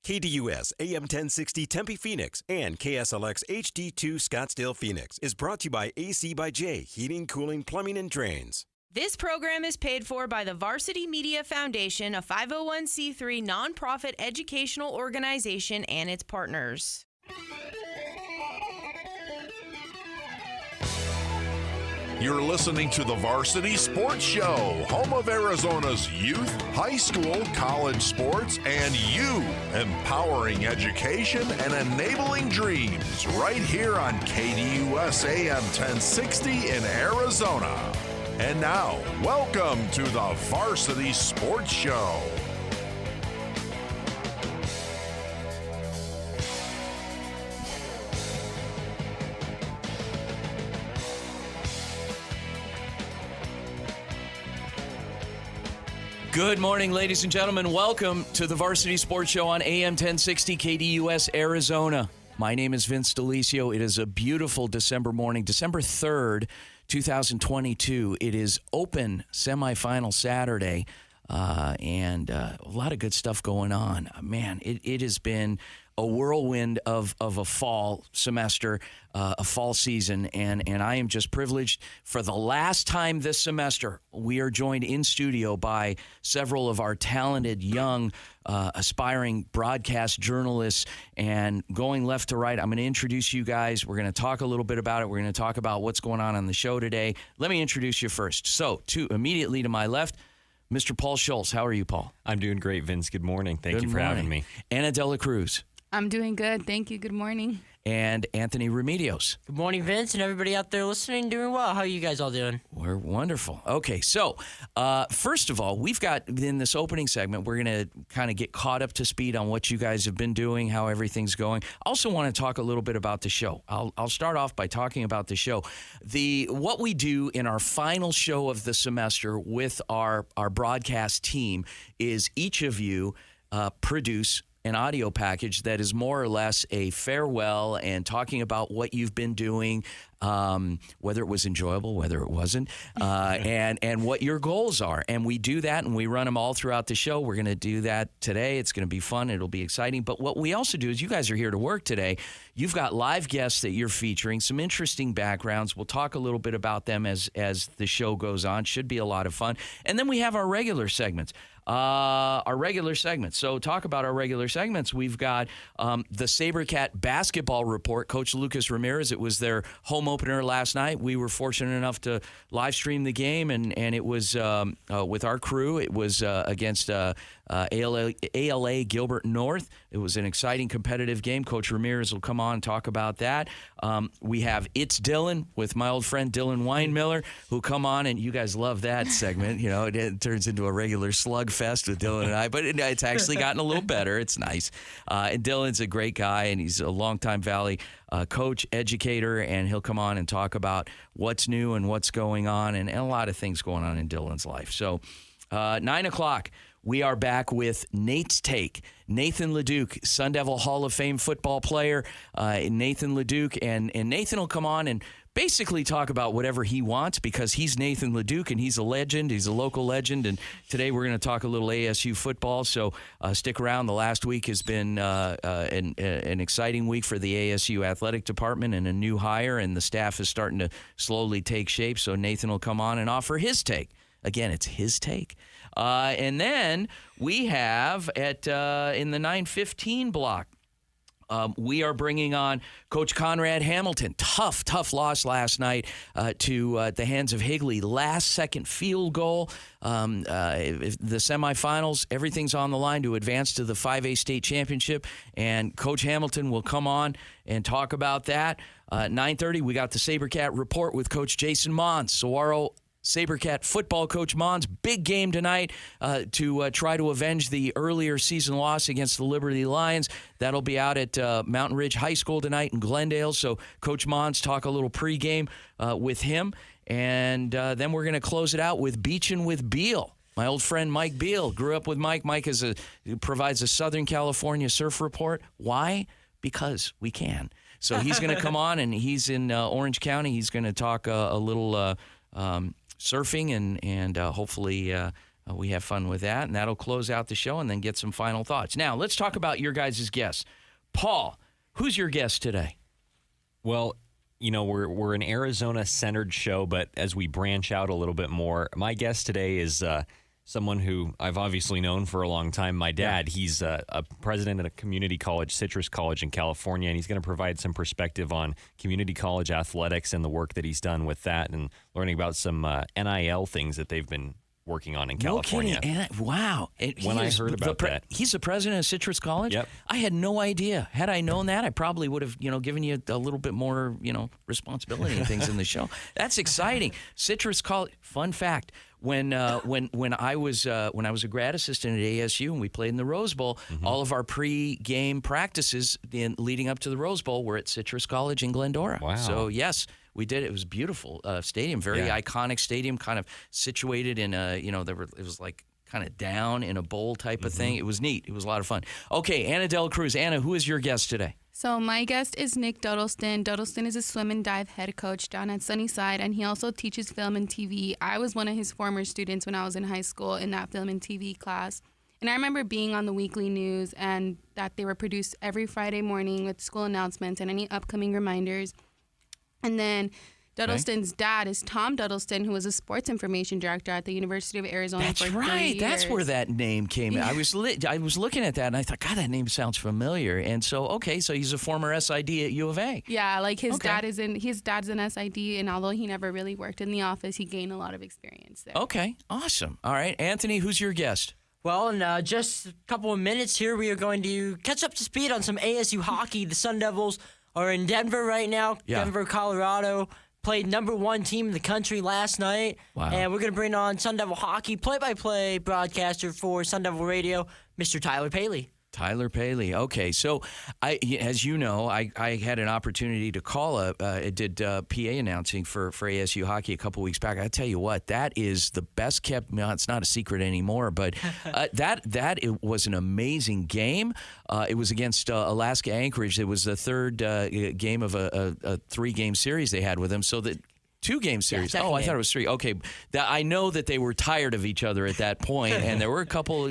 KDUS AM 1060 Tempe Phoenix and KSLX HD2 Scottsdale Phoenix is brought to you by AC by J, Heating, Cooling, Plumbing, and Drains. This program is paid for by the Varsity Media Foundation, a 501c3 nonprofit educational organization, and its partners. You're listening to the Varsity Sports Show, home of Arizona's youth, high school, college sports, and you, empowering education and enabling dreams right here on KDUS AM 1060 in Arizona. And now, welcome to the Varsity Sports Show. Good morning, ladies and gentlemen. Welcome to the Varsity Sports Show on AM 1060 KDUS Arizona. My name is Vince DeLisio. It is a beautiful December morning, December 3rd, 2022. It is open semifinal Saturday, and a lot of good stuff going on. Man, it has been a whirlwind of a fall semester, a fall season, and I am just privileged. For the last time this semester, we are joined in studio by several of our talented young aspiring broadcast journalists, and going left to right, I'm going to introduce you guys. We're going to talk a little bit about it. We're going to talk about what's going on the show today. Let me introduce you first. So, immediately to my left, Mr. Paul Schultz. How are you, Paul? I'm doing great, Vince. Good morning. Thank you for having me. Anna Dela Cruz. I'm doing good. Thank you. Good morning. And Anthony Remedios. Good morning, Vince, and everybody out there listening. Doing well. How are you guys all doing? We're wonderful. Okay, so first of all, we've got in this opening segment, we're going to kind of get caught up to speed on what you guys have been doing, how everything's going. I also want to talk a little bit about the show. I'll start off by talking about the show. What we do in our final show of the semester with our broadcast team is each of you produce an audio package that is more or less a farewell and talking about what you've been doing, whether it was enjoyable, whether it wasn't, and what your goals are. And we do that, and we run them all throughout the show. We're going to do that today. It's going to be fun. It'll be exciting. But what we also do is, you guys are here to work today. You've got live guests that you're featuring, some interesting backgrounds. We'll talk a little bit about them as the show goes on. Should be a lot of fun. And then we have our regular segments. So talk about our regular segments. We've got the SaberCat basketball report. Coach Lucas Ramirez, it was their home opener last night. We were fortunate enough to live stream the game, and it was with our crew. It was against ALA Gilbert North. It was an exciting, competitive game. Coach Ramirez will come on and talk about that. We have It's Dylan with my old friend Dylan Weinmiller, who'll come on, and you guys love that segment. You know, it turns into a regular slugfest with Dylan and I, but it's actually gotten a little better. It's nice. And Dylan's a great guy, and he's a longtime Valley coach, educator, and he'll come on and talk about what's new and what's going on, and a lot of things going on in Dylan's life. So 9 o'clock, we are back with Nate's Take. Nathan LeDuc, Sun Devil Hall of Fame football player, Nathan LeDuc, and Nathan will come on and basically talk about whatever he wants, because he's Nathan LeDuc and he's a legend. He's a local legend. And today we're going to talk a little ASU football. So stick around. The last week has been an exciting week for the ASU athletic department, and a new hire, and the staff is starting to slowly take shape. So Nathan will come on and offer his take. Again, it's his take. And then we have in the 9:15 block, we are bringing on Coach Conrad Hamilton. Tough loss last night to the hands of Higley. Last-second field goal. The semifinals, everything's on the line to advance to the 5A state championship, and Coach Hamilton will come on and talk about that. 9:30, we got the SaberCat report with Coach Jason Mons. Saguaro SaberCat football coach Mons, big game tonight to try to avenge the earlier season loss against the Liberty Lions. That'll be out at Mountain Ridge High School tonight in Glendale. So Coach Mons, talk a little pregame with him. And then we're going to close it out with Beachin' with Beal. My old friend Mike Beal. Grew up with Mike. Mike provides a Southern California surf report. Why? Because we can. So he's going to come on, and he's in Orange County. He's going to talk a little surfing and hopefully We have fun with that, and that'll close out the show and then get some final thoughts. Now, let's talk about your guys' guests. Paul, who's your guest today? Well, we're an Arizona-centered show, but as we branch out a little bit more, my guest today is someone who I've obviously known for a long time. My dad, he's a president at a community college, Citrus College in California, and he's going to provide some perspective on community college athletics and the work that he's done with that, and learning about some NIL things that they've been working on in California. No kidding. Wow. When I heard about that. He's the president of Citrus College? Yep. I had no idea. Had I known that, I probably would have, given you a little bit more, responsibility and things in the show. That's exciting. Citrus College. Fun fact. When I was a grad assistant at ASU and we played in the Rose Bowl, all of our pre-game practices leading up to the Rose Bowl were at Citrus College in Glendora. Wow. So yes, we did. It was a beautiful stadium, very iconic stadium, kind of situated in a it was like kind of down in a bowl type of thing. It was neat. It was a lot of fun. Okay, Anna Dela Cruz. Anna, who is your guest today? So my guest is Nick Duddleston. Duddleston is a swim and dive head coach down at Sunnyside, and he also teaches film and TV. I was one of his former students when I was in high school in that film and TV class. And I remember being on the weekly news and that they were produced every Friday morning with school announcements and any upcoming reminders. And then Duddleston's dad is Tom Duddleston, who was a sports information director at the University of Arizona That's for 30 right. years. That's where that name came in. I was looking at that, and I thought, God, that name sounds familiar. And so he's a former SID at U of A. Yeah, like his dad's an SID, and although he never really worked in the office, he gained a lot of experience there. Okay, awesome. All right, Anthony, who's your guest? Well, in just a couple of minutes here, we are going to catch up to speed on some ASU hockey. The Sun Devils are in Denver right now, Denver, Colorado. Played #1 team in the country last night. Wow. And we're going to bring on Sun Devil Hockey play-by-play broadcaster for Sun Devil Radio, Mr. Tyler Paley. Tyler Paley. Okay, so as you know, I had an opportunity to call did PA announcing for ASU hockey a couple weeks back. I tell you what, that is the best kept. Well, it's not a secret anymore, but it was an amazing game. It was against Alaska Anchorage. It was the third game of a 3-game series they had with them. So that. 2-game series. Yeah, I thought it was 3. Okay, I know that they were tired of each other at that point, and there were a couple,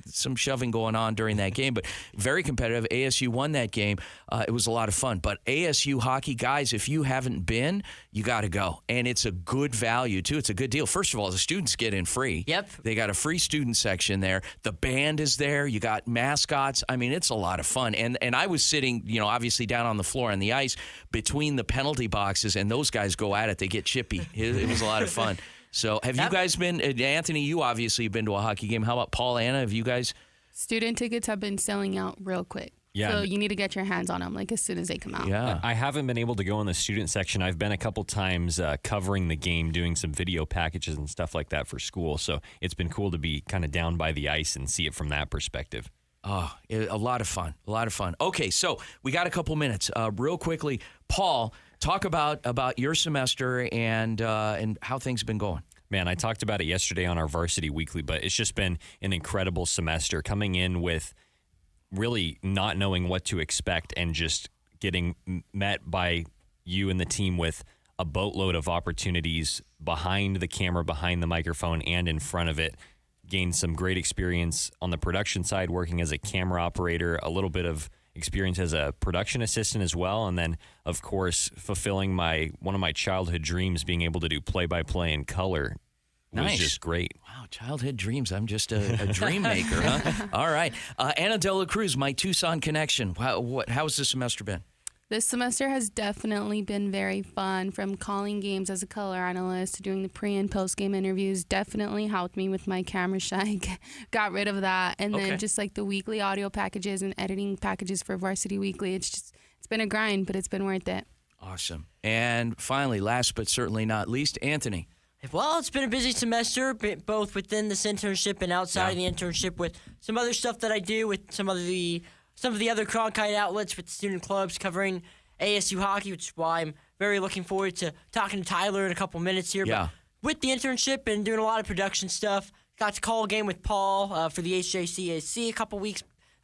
some shoving going on during that game, but very competitive. ASU won that game. It was a lot of fun. But ASU hockey, guys, if you haven't been, you got to go. And it's a good value, too. It's a good deal. First of all, the students get in free. Yep. They got a free student section there. The band is there. You got mascots. I mean, it's a lot of fun. And I was sitting, obviously down on the floor on the ice between the penalty boxes, and those guys go at it. They get chippy. It was a lot of fun. So have you guys been, Anthony, you obviously have been to a hockey game. How about Paul, Anna? Have you guys? Student tickets have been selling out real quick. Yeah. So you need to get your hands on them as soon as they come out. Yeah. I haven't been able to go in the student section. I've been a couple times covering the game, doing some video packages and stuff like that for school. So it's been cool to be kind of down by the ice and see it from that perspective. Oh, a lot of fun. A lot of fun. Okay, so we got a couple minutes. Real quickly, Paul, talk about your semester and how things have been going. Man, I talked about it yesterday on our Varsity Weekly, but it's just been an incredible semester coming in with really not knowing what to expect and just getting met by you and the team with a boatload of opportunities behind the camera, behind the microphone, and in front of it. Gained some great experience on the production side, working as a camera operator, a little bit of experience as a production assistant as well, and then, of course, fulfilling one of my childhood dreams, being able to do play-by-play in color. Was just great. Wow, childhood dreams. I'm just a dream maker, huh? All right. Anna Dela Cruz, my Tucson connection. How's the semester been? This semester has definitely been very fun, from calling games as a color analyst to doing the pre- and post-game interviews. Definitely helped me with my camera shy. Got rid of that. And then just like the weekly audio packages and editing packages for Varsity Weekly. It's been a grind, but it's been worth it. Awesome. And finally, last but certainly not least, Anthony. Well, it's been a busy semester, both within this internship and outside of the internship, with some other stuff that I do with some of the other Cronkite outlets with student clubs covering ASU hockey, which is why I'm very looking forward to talking to Tyler in a couple minutes here. Yeah. But with the internship and doing a lot of production stuff, got to call a game with Paul for the HJCAC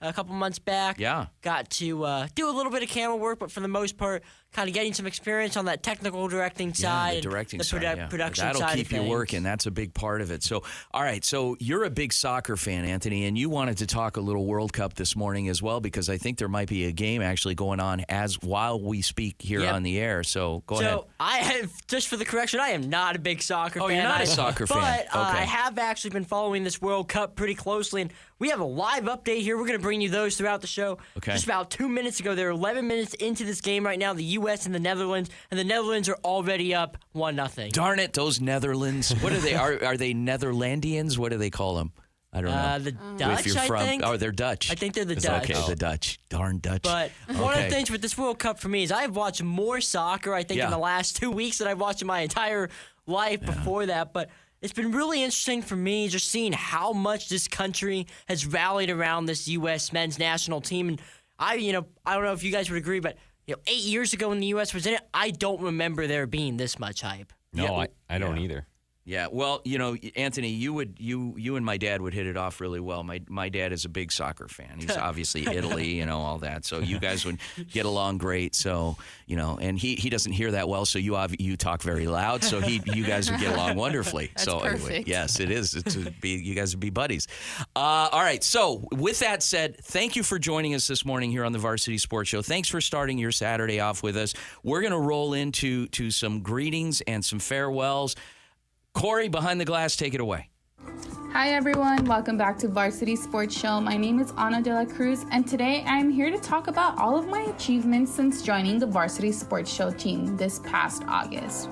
a couple months back. Yeah. Got to do a little bit of camera work, but for the most part, kind of getting some experience on that technical directing side. The directing and side, production that'll side keep of you things. working. That's a big part of it. So, all right, so you're a big soccer fan, Anthony, and you wanted to talk a little World Cup this morning as well, because I think there might be a game actually going on while we speak here on the air. So go ahead. So I have, just for the correction, I am not a big soccer fan. Oh, you're not a soccer fan. But Okay. I have actually been following this World Cup pretty closely, and we have a live update here. We're going to bring you those throughout the show. Okay. Just about 2 minutes ago, they're 11 minutes into this game right now, the U.S. and the Netherlands, and the Netherlands are already up 1-0. Darn it, those Netherlands. What are they? Are they Netherlandians? What do they call them? I don't know. The If Dutch, you're I from, think. oh, they're Dutch. I think they're the It's Dutch. Okay, the Dutch. Darn Dutch. But one of the things with this World Cup for me is I've watched more soccer, I think, in the last 2 weeks than I've watched in my entire life before that. But it's been really interesting for me just seeing how much this country has rallied around this U.S. men's national team. And I don't know if you guys would agree, but 8 years ago when the U.S. was in it, I don't remember there being this much hype. No, I don't either. Yeah, well, Anthony, you and my dad would hit it off really well. My dad is a big soccer fan. He's obviously Italy, all that. So you guys would get along great. So and he doesn't hear that well. So you talk very loud. So you guys would get along wonderfully. That's so perfect. Anyway, yes, it is. You guys would be buddies. All right. So with that said, thank you for joining us this morning here on the Varsity Sports Show. Thanks for starting your Saturday off with us. We're going to roll into some greetings and some farewells. Corey, behind the glass, take it away. Hi everyone, welcome back to Varsity Sports Show. My name is Ana de la Cruz, and today I'm here to talk about all of my achievements since joining the Varsity Sports Show team this past August.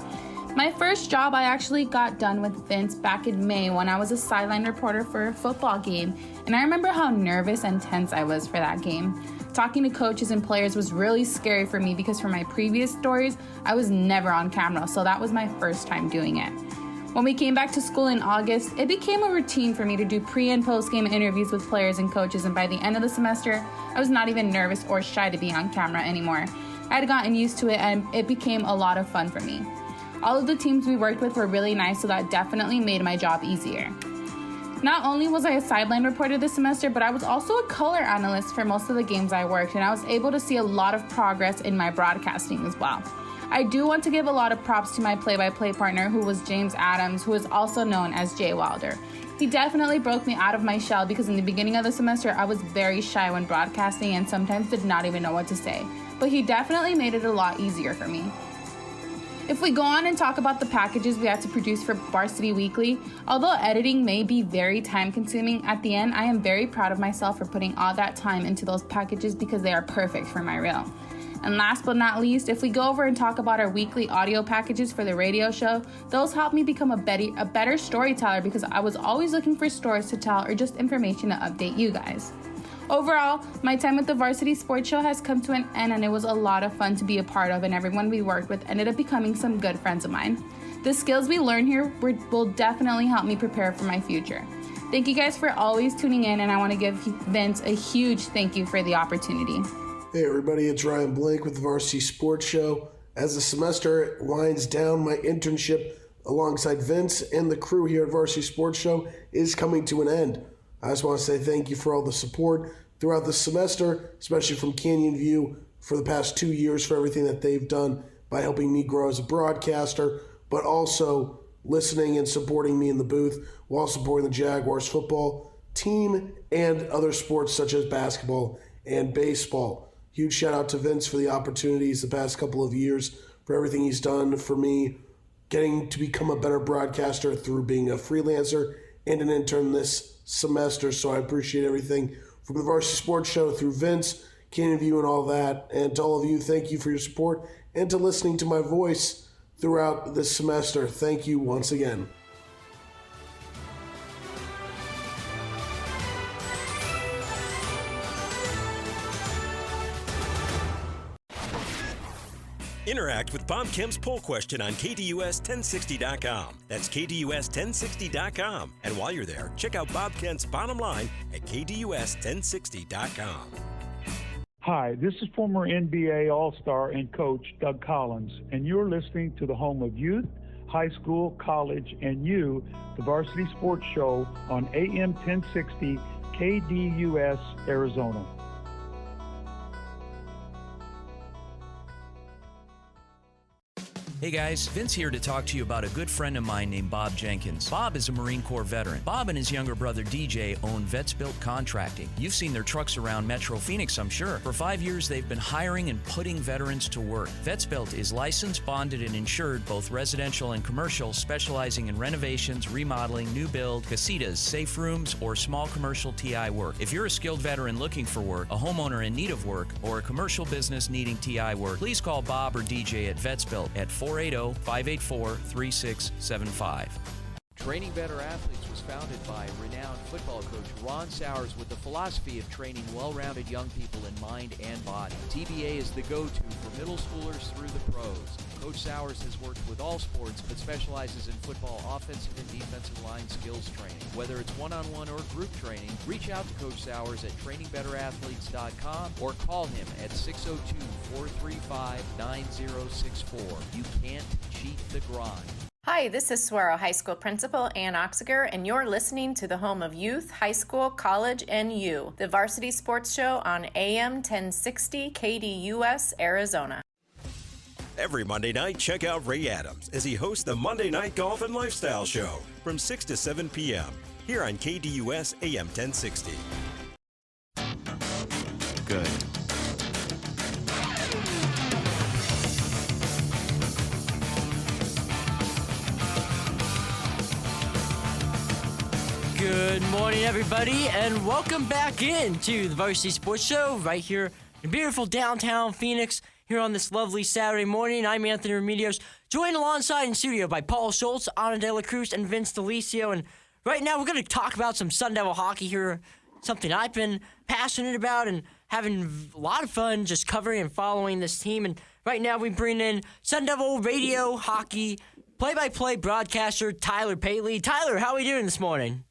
My first job I actually got done with Vince back in May when I was a sideline reporter for a football game, and I remember how nervous and tense I was for that game. Talking to coaches and players was really scary for me because for my previous stories, I was never on camera, so that was my first time doing it. When we came back to school in August, it became a routine for me to do pre- and post-game interviews with players and coaches, and by the end of the semester, I was not even nervous or shy to be on camera anymore. I had gotten used to it, and it became a lot of fun for me. All of the teams we worked with were really nice, so that definitely made my job easier. Not only was I a sideline reporter this semester, but I was also a color analyst for most of the games I worked, and I was able to see a lot of progress in my broadcasting as well. I do want to give a lot of props to my play-by-play partner, who was James Adams, who is also known as Jay Wilder. He definitely broke me out of my shell because in the beginning of the semester, I was very shy when broadcasting and sometimes did not even know what to say. But he definitely made it a lot easier for me. If we go on and talk about the packages we had to produce for Varsity Weekly, although editing may be very time-consuming, at the end, I am very proud of myself for putting all that time into those packages because they are perfect for my reel. And last but not least, if we go over and talk about our weekly audio packages for the radio show, those helped me become a better storyteller because I was always looking for stories to tell or just information to update you guys. Overall, my time with the Varsity Sports Show has come to an end, and it was a lot of fun to be a part of, and everyone we worked with ended up becoming some good friends of mine. The skills we learn here will definitely help me prepare for my future. Thank you guys for always tuning in, and I want to give Vince a huge thank you for the opportunity. Hey everybody, it's Ryan Blake with the Varsity Sports Show. As the semester winds down, my internship alongside Vince and the crew here at Varsity Sports Show is coming to an end. I just want to say thank you for all the support throughout the semester, especially from Canyon View for the past 2 years for everything that they've done by helping me grow as a broadcaster, but also listening and supporting me in the booth while supporting the Jaguars football team and other sports such as basketball and baseball. Huge shout out to Vince for the opportunities the past couple of years, for everything he's done for me, getting to become a better broadcaster through being a freelancer and an intern this semester. So I appreciate everything from the Varsity Sports Show through Vince, Canyon View, and all that. And to all of you, thank you for your support and to listening to my voice throughout this semester. Thank you once again. Interact with Bob Kemp's poll question on KDUS1060.com. That's KDUS1060.com. And while you're there, check out Bob Kemp's bottom line at KDUS1060.com. Hi, this is former NBA All-Star and coach Doug Collins, and you're listening to the home of youth, high school, college, and you, the Varsity Sports Show on AM 1060 KDUS, Arizona. Hey guys, Vince here to talk to you about a good friend of mine named Bob Jenkins. Bob is a Marine Corps veteran. Bob and his younger brother DJ own Vets Built Contracting. You've seen their trucks around Metro Phoenix, I'm sure. For 5 years, they've been hiring and putting veterans to work. Vets Built is licensed, bonded, and insured, both residential and commercial, specializing in renovations, remodeling, new build, casitas, safe rooms, or small commercial TI work. If you're a skilled veteran looking for work, a homeowner in need of work, or a commercial business needing TI work, please call Bob or DJ at Vets Built at 480-584-3675. Training Better Athletes was founded by renowned football coach Ron Sowers with the philosophy of training well-rounded young people in mind and body. TBA is the go-to for middle schoolers through the pros. Coach Sowers has worked with all sports but specializes in football offensive and defensive line skills training. Whether it's one-on-one or group training, reach out to Coach Sowers at trainingbetterAthletes.com or call him at 602-435-9064. You can't cheat the grind. Hi, this is Saguaro High School Principal Ann Oxiger, and you're listening to the home of youth, high school, college, and you, the Varsity Sports Show on AM 1060 KDUS, Arizona. Every Monday night, check out Ray Adams as he hosts the Monday Night Golf and Lifestyle Show from 6 to 7 p.m. here on KDUS AM 1060. Good. Good morning, everybody, and welcome back into the Varsity Sports Show right here in beautiful downtown Phoenix here on this lovely Saturday morning. I'm Anthony Remedios, joined alongside in studio by Paul Schultz, Ana De La Cruz, and Vince DeLisio. And right now we're going to talk about some Sun Devil hockey here, something I've been passionate about and having a lot of fun just covering and following this team. And right now we bring in Sun Devil radio hockey play-by-play broadcaster Tyler Paley. Tyler, how are we doing this morning?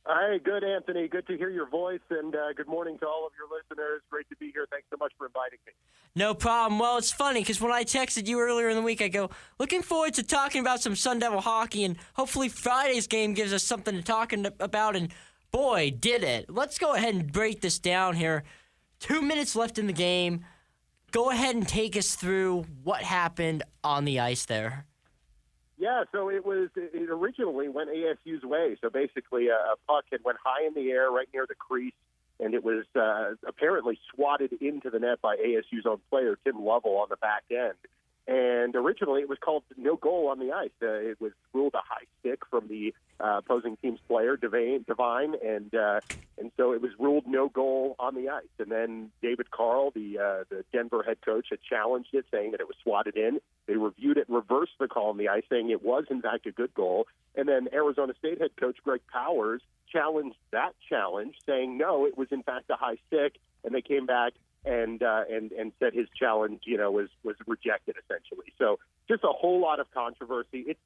Hi, good, Anthony. Good to hear your voice, and good morning to all of your listeners. Great to be here. Thanks so much for inviting me. No problem. Well, it's funny because when I texted you earlier in the week, I go, looking forward to talking about some Sun Devil hockey, and hopefully Friday's game gives us something to talk about, and boy, did it. Let's go ahead and break this down here. 2 minutes left in the game. Go ahead and take us through what happened on the ice there. Yeah, so it originally went ASU's way. So basically a puck had went high in the air right near the crease, and it was apparently swatted into the net by ASU's own player, Tim Lovell, on the back end. And originally it was called no goal on the ice. It was ruled a high stick from the opposing team's player, Devine, and so it was ruled no goal on the ice. And then David Carl, the Denver head coach, had challenged it, saying that it was swatted in. They reviewed it, reversed the call on the ice, saying it was, in fact, a good goal. And then Arizona State head coach Greg Powers challenged that challenge, saying, no, it was, in fact, a high stick. And they came back and said his challenge, was rejected, essentially. So just a whole lot of controversy. It's,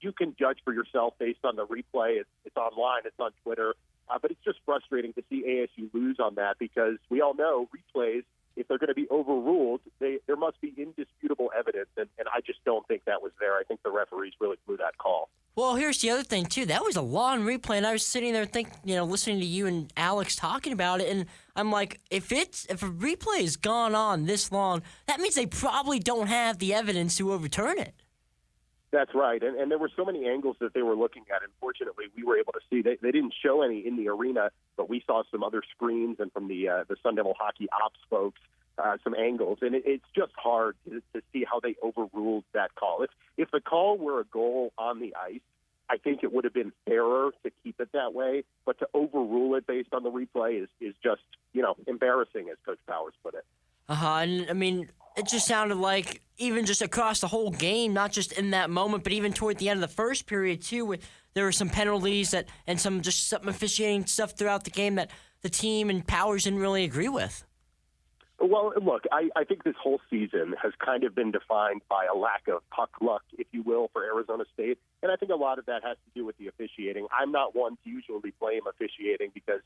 you can judge for yourself based on the replay. It's online. It's on Twitter. But it's just frustrating to see ASU lose on that because we all know replays, if they're going to be overruled, there must be indisputable evidence, and I just don't think that was there. I think the referees really blew that call. Well, here's the other thing, too. That was a long replay, and I was sitting there listening to you and Alex talking about it, and I'm like, if a replay has gone on this long, that means they probably don't have the evidence to overturn it. That's right, and there were so many angles that they were looking at. Unfortunately, we were able to see. They didn't show any in the arena, but we saw some other screens and from the Sun Devil hockey ops folks, some angles. And it's just hard to see how they overruled that call. If the call were a goal on the ice, I think it would have been fairer to keep it that way. But to overrule it based on the replay is just, embarrassing, as Coach Powers put it. And I mean, it just sounded like even just across the whole game, not just in that moment, but even toward the end of the first period too, there were some penalties and some officiating stuff throughout the game that the team and Powers didn't really agree with. Well, look, I think this whole season has kind of been defined by a lack of puck luck, if you will, for Arizona State. And I think a lot of that has to do with the officiating. I'm not one to usually blame officiating because,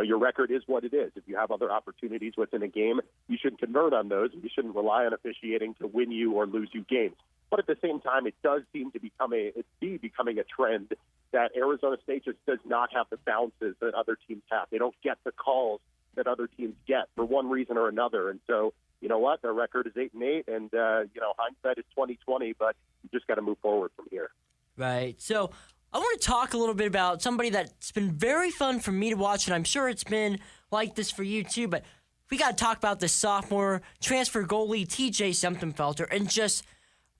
your record is what it is. If you have other opportunities within a game, you shouldn't convert on those. You shouldn't rely on officiating to win you or lose you games. But at the same time, it does seem to becoming a trend that Arizona State just does not have the bounces that other teams have. They don't get the calls that other teams get for one reason or another. And so you know what? Their record is 8-8, and hindsight is 20/20. But you just got to move forward from here. Right. So I want to talk a little bit about somebody that's been very fun for me to watch, and I'm sure it's been like this for you too. But we got to talk about the sophomore transfer goalie TJ Semptimphelter, and just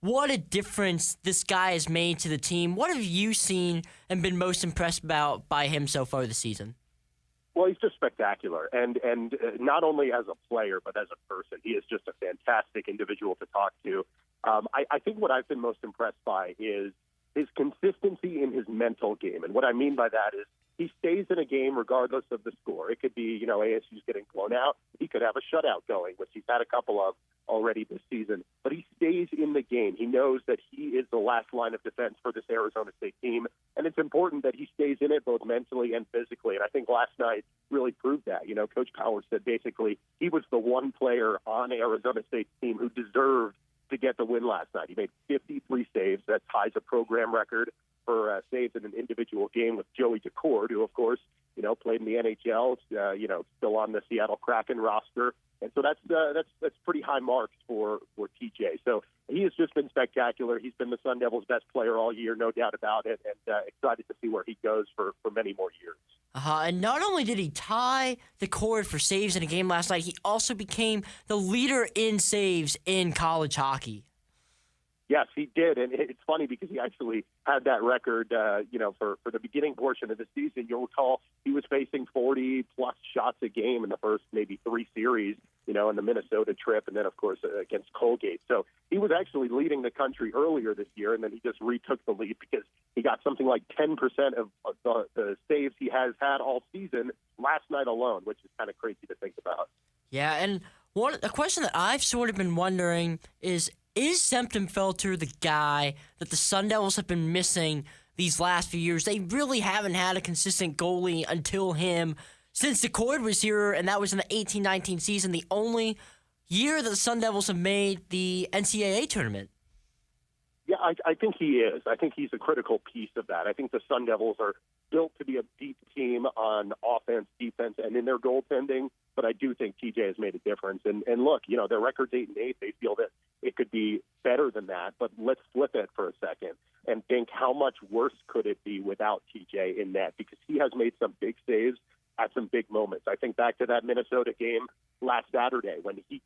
what a difference this guy has made to the team. What have you seen and been most impressed about by him so far this season? Well, he's just spectacular, and not only as a player, but as a person. He is just a fantastic individual to talk to. I think what I've been most impressed by is his consistency in his mental game. And what I mean by that is he stays in a game regardless of the score. It could be, ASU's getting blown out. He could have a shutout going, which he's had a couple of already this season. But he stays in the game. He knows that he is the last line of defense for this Arizona State team. And it's important that he stays in it both mentally and physically. And I think last night really proved that. Coach Powers said basically he was the one player on Arizona State's team who deserved to get the win last night. He made 53 saves. That ties a program record for saves in an individual game with Joey DeCord, who, of course, played in the NHL, still on the Seattle Kraken roster. And so that's pretty high marks for TJ. So he has just been spectacular. He's been the Sun Devils' best player all year, no doubt about it, and excited to see where he goes for many more years. And not only did he tie the cord for saves in a game last night, he also became the leader in saves in college hockey. Yes, he did, and it's funny because he actually had that record, for the beginning portion of the season. You'll recall he was facing 40-plus shots a game in the first maybe 3 series, in the Minnesota trip, and then, of course, against Colgate. So he was actually leading the country earlier this year, and then he just retook the lead because he got something like 10% of the saves he has had all season last night alone, which is kind of crazy to think about. Yeah, and a question that I've sort of been wondering is Semptimphelter the guy that the Sun Devils have been missing these last few years? They really haven't had a consistent goalie until him since DeCord was here, and that was in the 18-19 season, the only year that the Sun Devils have made the NCAA tournament. Yeah, I think he is. I think he's a critical piece of that. I think the Sun Devils are built to be a deep team on offense, defense, and in their goaltending, but I do think TJ has made a difference. And look, their record's 8-8. They feel that it could be better than that, but let's flip it for a second and think how much worse could it be without TJ in net, because he has made some big saves at some big moments. I think back to that Minnesota game last Saturday when he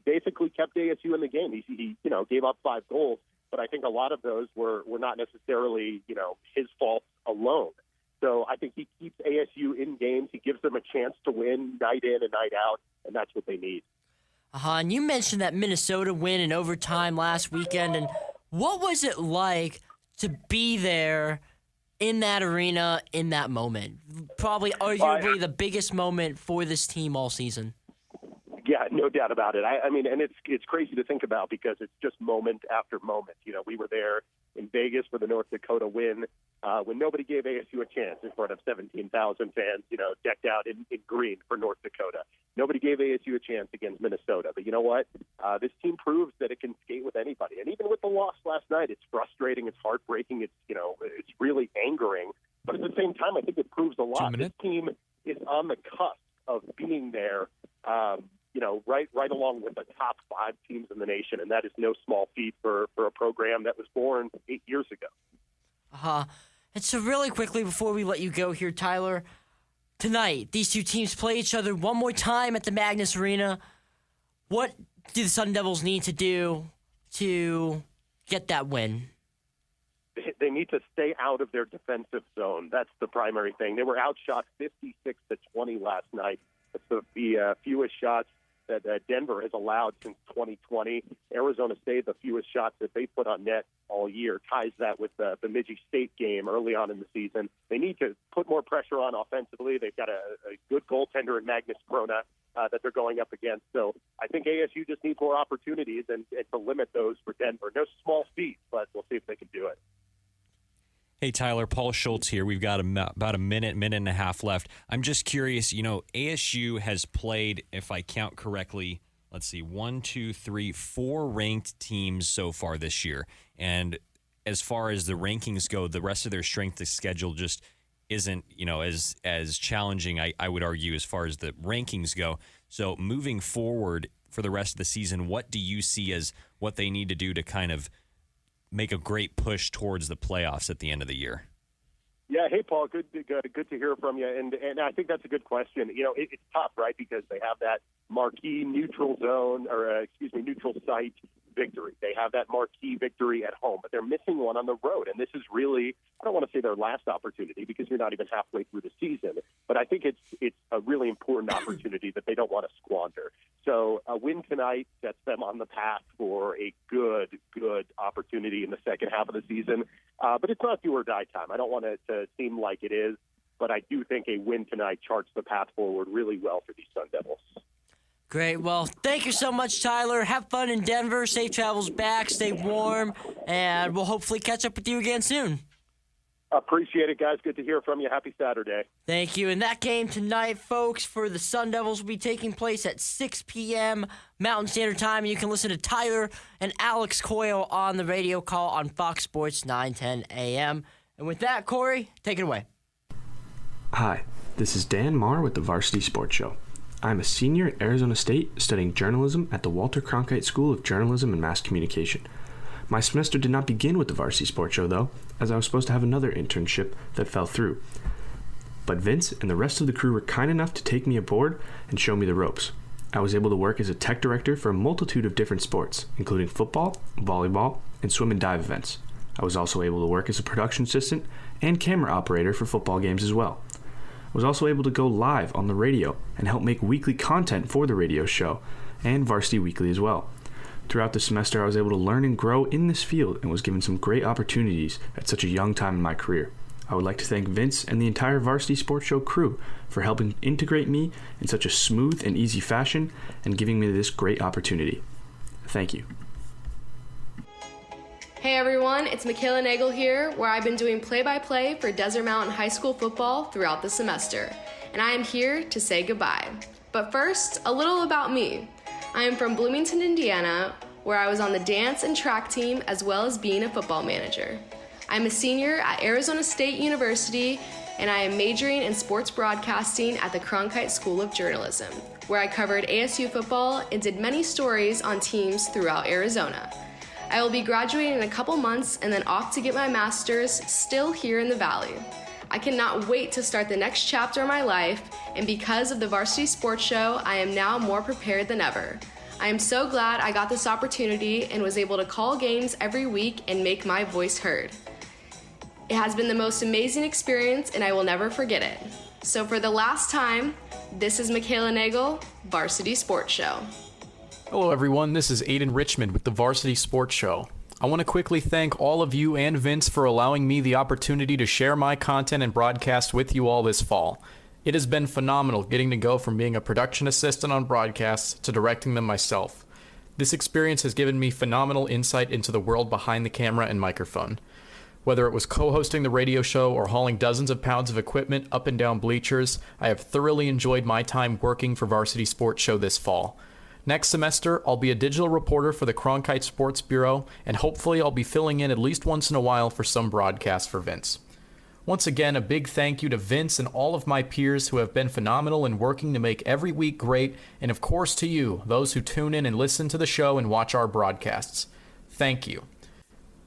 basically kept ASU in the game. He gave up 5 goals, but I think a lot of those were not necessarily, his fault alone. So I think he keeps ASU in games. He gives them a chance to win night in and night out, and that's what they need. And you mentioned that Minnesota win in overtime last weekend, and what was it like to be there in that arena in that moment? Probably arguably the biggest moment for this team all season. Yeah, no doubt about it. I mean, and it's crazy to think about because it's just moment after moment. We were there in Vegas for the North Dakota win when nobody gave ASU a chance in front of 17,000 fans, decked out in green for North Dakota. Nobody gave ASU a chance against Minnesota. But you know what? This team proves that it can skate with anybody. And even with the loss last night, it's frustrating, it's heartbreaking, it's really angering. But at the same time, I think it proves a lot. This team is on the cusp of being there, right along with the top 5 teams in the nation, and that is no small feat for a program that was born 8 years ago. And so really quickly before we let you go here, Tyler, tonight these two teams play each other one more time at the Magnus Arena. What do the Sun Devils need to do to get that win? They need to stay out of their defensive zone. That's the primary thing. They were outshot 56-20 last night. That's the fewest shots that Denver has allowed since 2020. Arizona State, the fewest shots that they put on net all year, ties that with the Bemidji State game early on in the season. They need to put more pressure on offensively. They've got a good goaltender in Magnus Krona that they're going up against. So I think ASU just needs more opportunities and to limit those for Denver. No small feat, but we'll see if they can do it. Hey, Tyler, Paul Schultz here. We've got about a minute and a half left. I'm just curious, ASU has played, if I count correctly, let's see, 4 ranked teams so far this year. And as far as the rankings go, the rest of their strength of schedule just isn't, as challenging, I would argue, as far as the rankings go. So moving forward, for the rest of the season, what do you see as what they need to do to kind of make a great push towards the playoffs at the end of the year? Yeah, hey, Paul, good to hear from you. And I think that's a good question. It's tough, right, because they have that marquee neutral site victory. They have that marquee victory at home, but they're missing one on the road. And this is really, I don't want to say their last opportunity because you're not even halfway through the season, but I think it's a really important opportunity that they don't want to squander. So a win tonight sets them on the path for a good opportunity in the second half of the season. But it's not do or die time. I don't want it to seem like it is, but I do think a win tonight charts the path forward really well for these Sun Devils. Great. Well, thank you so much, Tyler. Have fun in Denver. Safe travels back. Stay warm. And we'll hopefully catch up with you again soon. Appreciate it, guys. Good to hear from you. Happy Saturday. Thank you. And that game tonight, folks, for the Sun Devils will be taking place at 6 p.m. Mountain Standard Time. And you can listen to Tyler and Alex Coyle on the radio call on Fox Sports 910 a.m. And with that, Corey, take it away. Hi, this is Dan Marr with the Varsity Sports Show. I'm a senior at Arizona State studying journalism at the Walter Cronkite School of Journalism and Mass Communication. My semester did not begin with the Varsity Sports Show, though, as I was supposed to have another internship that fell through. But Vince and the rest of the crew were kind enough to take me aboard and show me the ropes. I was able to work as a tech director for a multitude of different sports, including football, volleyball, and swim and dive events. I was also able to work as a production assistant and camera operator for football games as well. I was also able to go live on the radio and help make weekly content for the radio show and Varsity Weekly as well. Throughout the semester, I was able to learn and grow in this field and was given some great opportunities at such a young time in my career. I would like to thank Vince and the entire Varsity Sports Show crew for helping integrate me in such a smooth and easy fashion and giving me this great opportunity. Thank you. Hey everyone, it's Michaela Nagel here, where I've been doing play-by-play for Desert Mountain High School football throughout the semester, and I am here to say goodbye. But first, a little about me. I am from Bloomington, Indiana, where I was on the dance and track team as well as being a football manager. I'm a senior at Arizona State University, and I am majoring in sports broadcasting at the Cronkite School of Journalism, where I covered ASU football and did many stories on teams throughout Arizona. I will be graduating in a couple months and then off to get my master's, still here in the Valley. I cannot wait to start the next chapter of my life, and because of the Varsity Sports Show, I am now more prepared than ever. I am so glad I got this opportunity and was able to call games every week and make my voice heard. It has been the most amazing experience, and I will never forget it. So for the last time, this is Michaela Nagel, Varsity Sports Show. Hello everyone, this is Aiden Richmond with the Varsity Sports Show. I want to quickly thank all of you and Vince for allowing me the opportunity to share my content and broadcast with you all this fall. It has been phenomenal getting to go from being a production assistant on broadcasts to directing them myself. This experience has given me phenomenal insight into the world behind the camera and microphone. Whether it was co-hosting the radio show or hauling dozens of pounds of equipment up and down bleachers, I have thoroughly enjoyed my time working for Varsity Sports Show this fall. Next semester, I'll be a digital reporter for the Cronkite Sports Bureau, and hopefully I'll be filling in at least once in a while for some broadcasts for Vince. Once again, a big thank you to Vince and all of my peers who have been phenomenal in working to make every week great, and of course to you, those who tune in and listen to the show and watch our broadcasts. Thank you.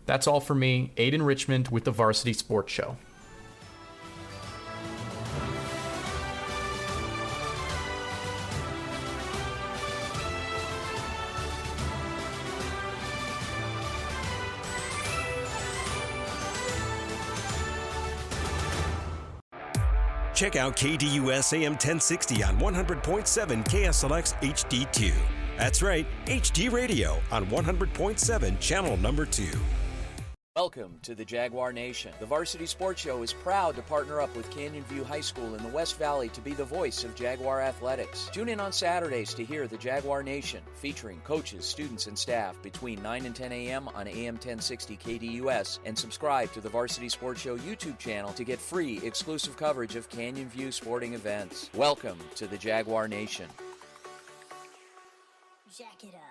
That's all for me, Aiden Richmond with the Varsity Sports Show. Check out KDUS AM 1060 on 100.7 KSLX HD2. That's right, HD radio on 100.7 channel number 2. Welcome to the Jaguar Nation. The Varsity Sports Show is proud to partner up with Canyon View High School in the West Valley to be the voice of Jaguar athletics. Tune in on Saturdays to hear the Jaguar Nation, featuring coaches, students, and staff between 9 and 10 a.m. on AM 1060 KDUS, and subscribe to the Varsity Sports Show YouTube channel to get free exclusive coverage of Canyon View sporting events. Welcome to the Jaguar Nation. Jack it up.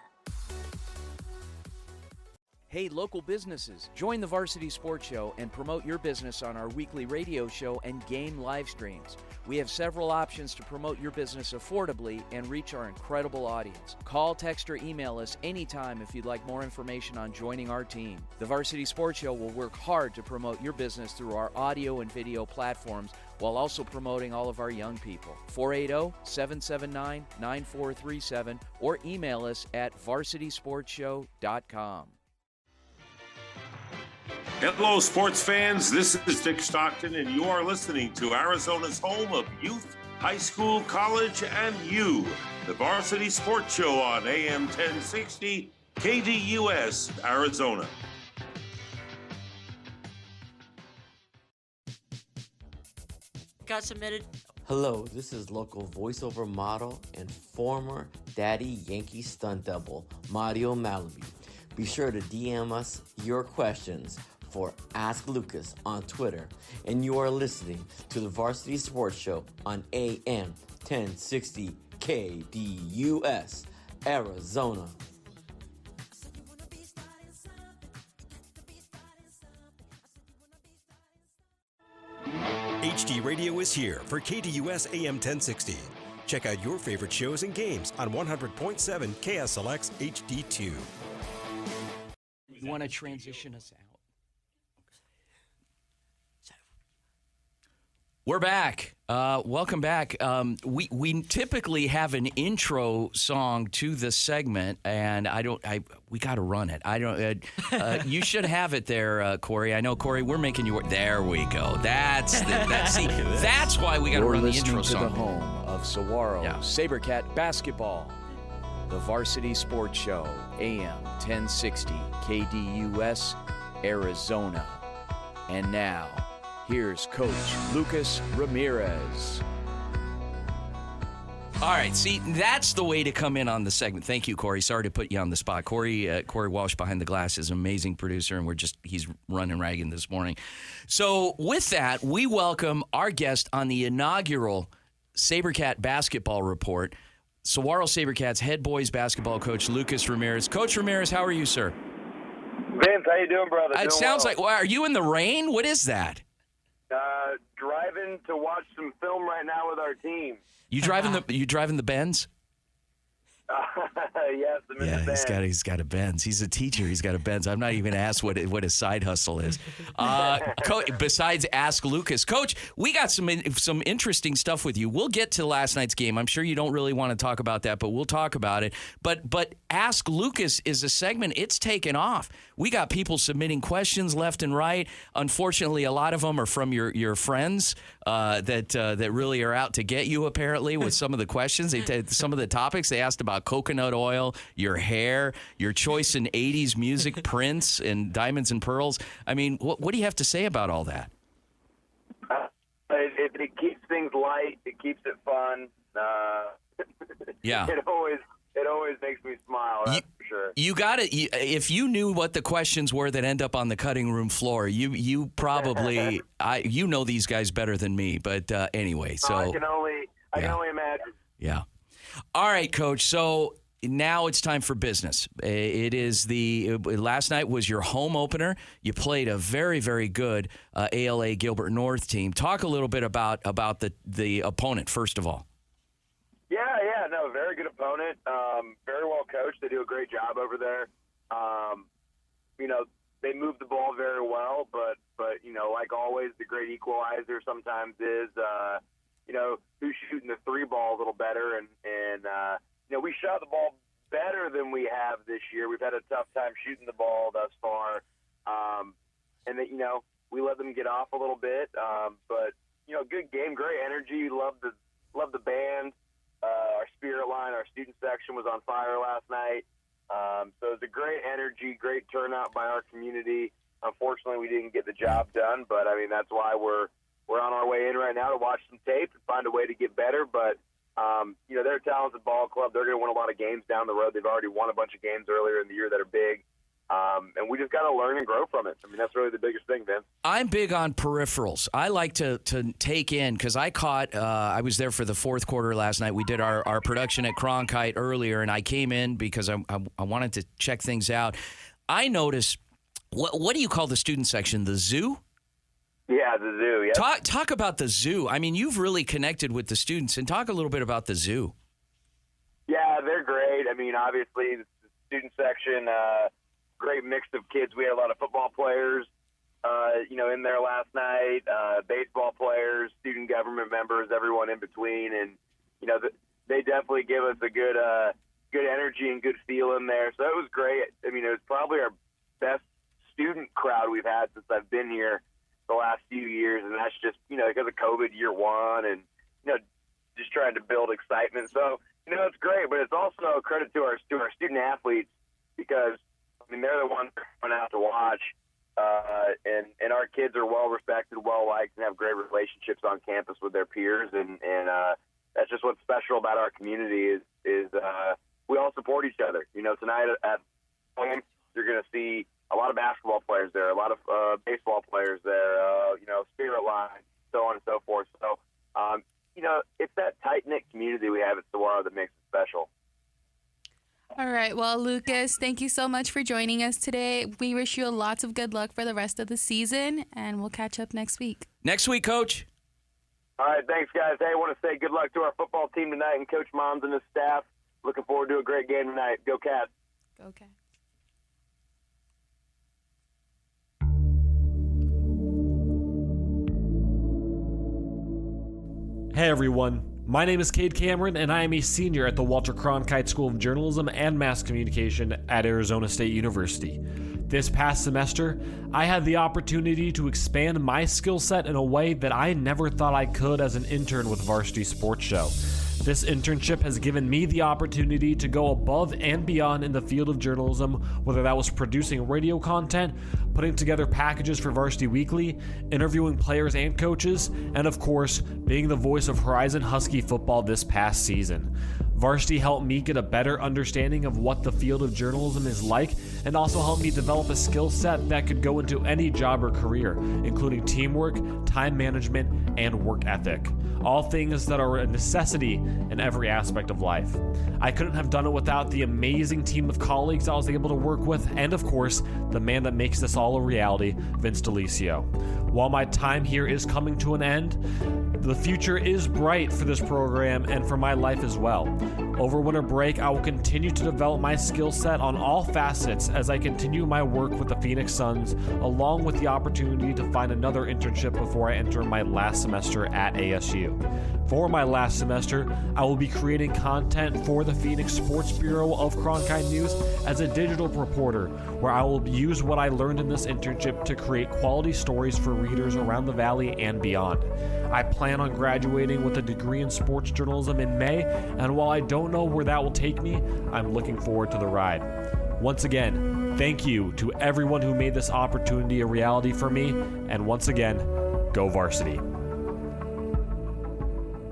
Hey, local businesses, join the Varsity Sports Show and promote your business on our weekly radio show and game live streams. We have several options to promote your business affordably and reach our incredible audience. Call, text, or email us anytime if you'd like more information on joining our team. The Varsity Sports Show will work hard to promote your business through our audio and video platforms while also promoting all of our young people. 480-779-9437 or email us at varsitysportshow.com. Hello, sports fans. This is Dick Stockton, and you are listening to Arizona's home of youth, high school, college, and you, the Varsity Sports Show on AM 1060, KDUS, Arizona. Got submitted. Hello, this is local voiceover model and former Daddy Yankee stunt double, Mario Malaby. Be sure to DM us your questions for Ask Lucas on Twitter. And you are listening to the Varsity Sports Show on AM 1060 KDUS, Arizona. HD Radio is here for KDUS AM 1060. Check out your favorite shows and games on 100.7 KSLX HD2. You want to transition us out? We're back. Welcome back. We typically have an intro song to this segment, and we got to run it. You should have it there, Corey. I know, Corey. We're making you work. There we go. That's why we got to run the intro song. To the home of Saguaro SaberCat basketball, the Varsity Sports Show, AM 1060 KDUS, Arizona, and now. Here's Coach Lucas Ramirez. All right, see, that's the way to come in on the segment. Thank you, Corey. Sorry to put you on the spot. Corey Walsh behind the glass is an amazing producer, and he's running ragged this morning. So with that, we welcome our guest on the inaugural SaberCat basketball report, Saguaro SaberCats head boys basketball coach Lucas Ramirez. Coach Ramirez, how are you, sir? Vince, how you doing, brother? It sounds like, are you in the rain? What is that? Driving to watch some film right now with our team. You driving the Benz? Yes, he's got a Benz. He's a teacher. He's got a Benz. I'm not even asked what his side hustle is. Besides Ask Lucas, Coach, we got some interesting stuff with you. We'll get to last night's game. I'm sure you don't really want to talk about that, but we'll talk about it. But Ask Lucas is a segment. It's taken off. We got people submitting questions left and right. Unfortunately, a lot of them are from your friends that really are out to get you. Apparently, with some of the questions, some of the topics they asked about coconut oil, your hair, your choice in 80s music, Prince, and Diamonds and Pearls. I mean, what do you have to say about all that? It keeps things light. It keeps it fun. Yeah. It always makes me smile. That's for sure. You got it. If you knew what the questions were that end up on the cutting room floor, you probably you know these guys better than me. But anyway, so I can only imagine. Yeah. All right, Coach. So now it's time for business. It is last night was your home opener. You played a very, very good ALA Gilbert North team. Talk a little bit about the opponent first of all. No, very good opponent. Very well coached. They do a great job over there. They move the ball very well, but like always, the great equalizer sometimes is who's shooting the three ball a little better, and we shot the ball better than we have this year. We've had a tough time shooting the ball thus far, and that we let them get off a little bit, but good game, great energy. Love the band. Our spirit line, our student section was on fire last night. So it was a great energy, great turnout by our community. Unfortunately, we didn't get the job done, but that's why we're on our way in right now to watch some tape and find a way to get better. But they're a talented ball club. They're going to win a lot of games down the road. They've already won a bunch of games earlier in the year that are big. And we just got to learn and grow from it. That's really the biggest thing, Vince. I'm big on peripherals. I like to take in, because I was there for the fourth quarter last night. We did our production at Cronkite earlier, and I came in because I wanted to check things out. I noticed What do you call the student section? The zoo? Yeah, the zoo. Yeah. Talk about the zoo. I mean, you've really connected with the students, and talk a little bit about the zoo. Yeah, they're great. I mean, obviously, the student section, great mix of kids. We had a lot of football players, in there last night, baseball players, student government members, everyone in between, and they definitely give us a good energy and good feel in there. So it was great. I mean, it was probably our best student crowd we've had since I've been here the last few years, and that's just because of COVID year one, and just trying to build excitement. So it's great, but it's also a credit to our student athletes, because they're the ones coming out to watch, and our kids are well respected, well liked, and have great relationships on campus with their peers, and that's just what's special about our community is we all support each other. Tonight at home, you're going to see a lot of basketball players there, a lot of baseball players there, spirit line, so on and so forth. So, it's that tight-knit community we have at Saguaro that makes it special. All right. Well, Lucas, thank you so much for joining us today. We wish you lots of good luck for the rest of the season, and we'll catch up next week. Next week, Coach. All right. Thanks, guys. Hey, I want to say good luck to our football team tonight and Coach Mons and his staff. Looking forward to a great game tonight. Go Cats. Go Cats. Hey everyone, my name is Cade Cameron and I am a senior at the Walter Cronkite School of Journalism and Mass Communication at Arizona State University. This past semester, I had the opportunity to expand my skill set in a way that I never thought I could as an intern with Varsity Sports Show. This internship has given me the opportunity to go above and beyond in the field of journalism, whether that was producing radio content, putting together packages for Varsity Weekly, interviewing players and coaches, and of course, being the voice of Horizon Husky football this past season. Varsity helped me get a better understanding of what the field of journalism is like, and also helped me develop a skill set that could go into any job or career, including teamwork, time management, and work ethic. All things that are a necessity in every aspect of life. I couldn't have done it without the amazing team of colleagues I was able to work with, and of course, the man that makes this all a reality, Vince DeLisio. While my time here is coming to an end, the future is bright for this program and for my life as well. Over winter break, I will continue to develop my skill set on all facets as I continue my work with the Phoenix Suns, along with the opportunity to find another internship before I enter my last semester at ASU. For my last semester, I will be creating content for the Phoenix Sports Bureau of Cronkite News as a digital reporter, where I will use what I learned in this internship to create quality stories for readers around the Valley and beyond. I plan on graduating with a degree in sports journalism in May, and while I don't know where that will take me, I'm looking forward to the ride. Once again, thank you to everyone who made this opportunity a reality for me, and once again, go Varsity.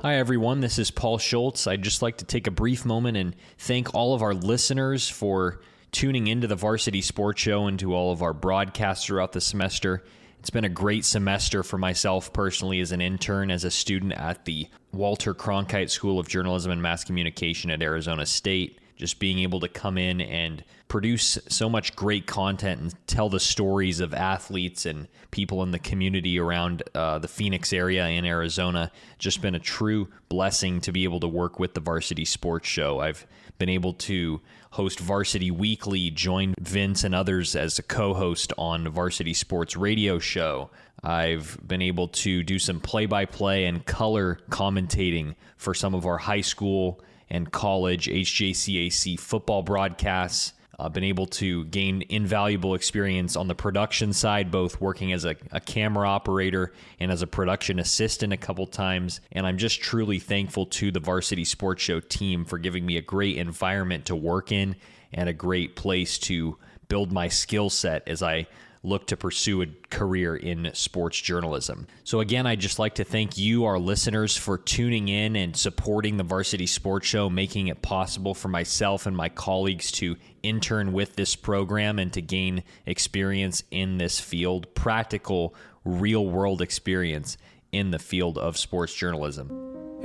Hi, everyone. This is Paul Schultz. I'd just like to take a brief moment and thank all of our listeners for tuning into the Varsity Sports Show and to all of our broadcasts throughout the semester. It's been a great semester for myself personally as an intern, as a student at the Walter Cronkite School of Journalism and Mass Communication at Arizona State. Just being able to come in and produce so much great content and tell the stories of athletes and people in the community around the Phoenix area in Arizona. Just been a true blessing to be able to work with the Varsity Sports Show. I've been able to host Varsity Weekly, join Vince and others as a co-host on the Varsity Sports Radio Show. I've been able to do some play-by-play and color commentating for some of our high school and college HJCAC football broadcasts. I've been able to gain invaluable experience on the production side, both working as a camera operator and as a production assistant a couple times. And I'm just truly thankful to the Varsity Sports Show team for giving me a great environment to work in and a great place to build my skill set as I look to pursue a career in sports journalism. So again, I'd just like to thank you, our listeners, for tuning in and supporting the Varsity Sports Show, making it possible for myself and my colleagues to intern with this program and to gain experience in this field, practical, real-world experience in the field of sports journalism.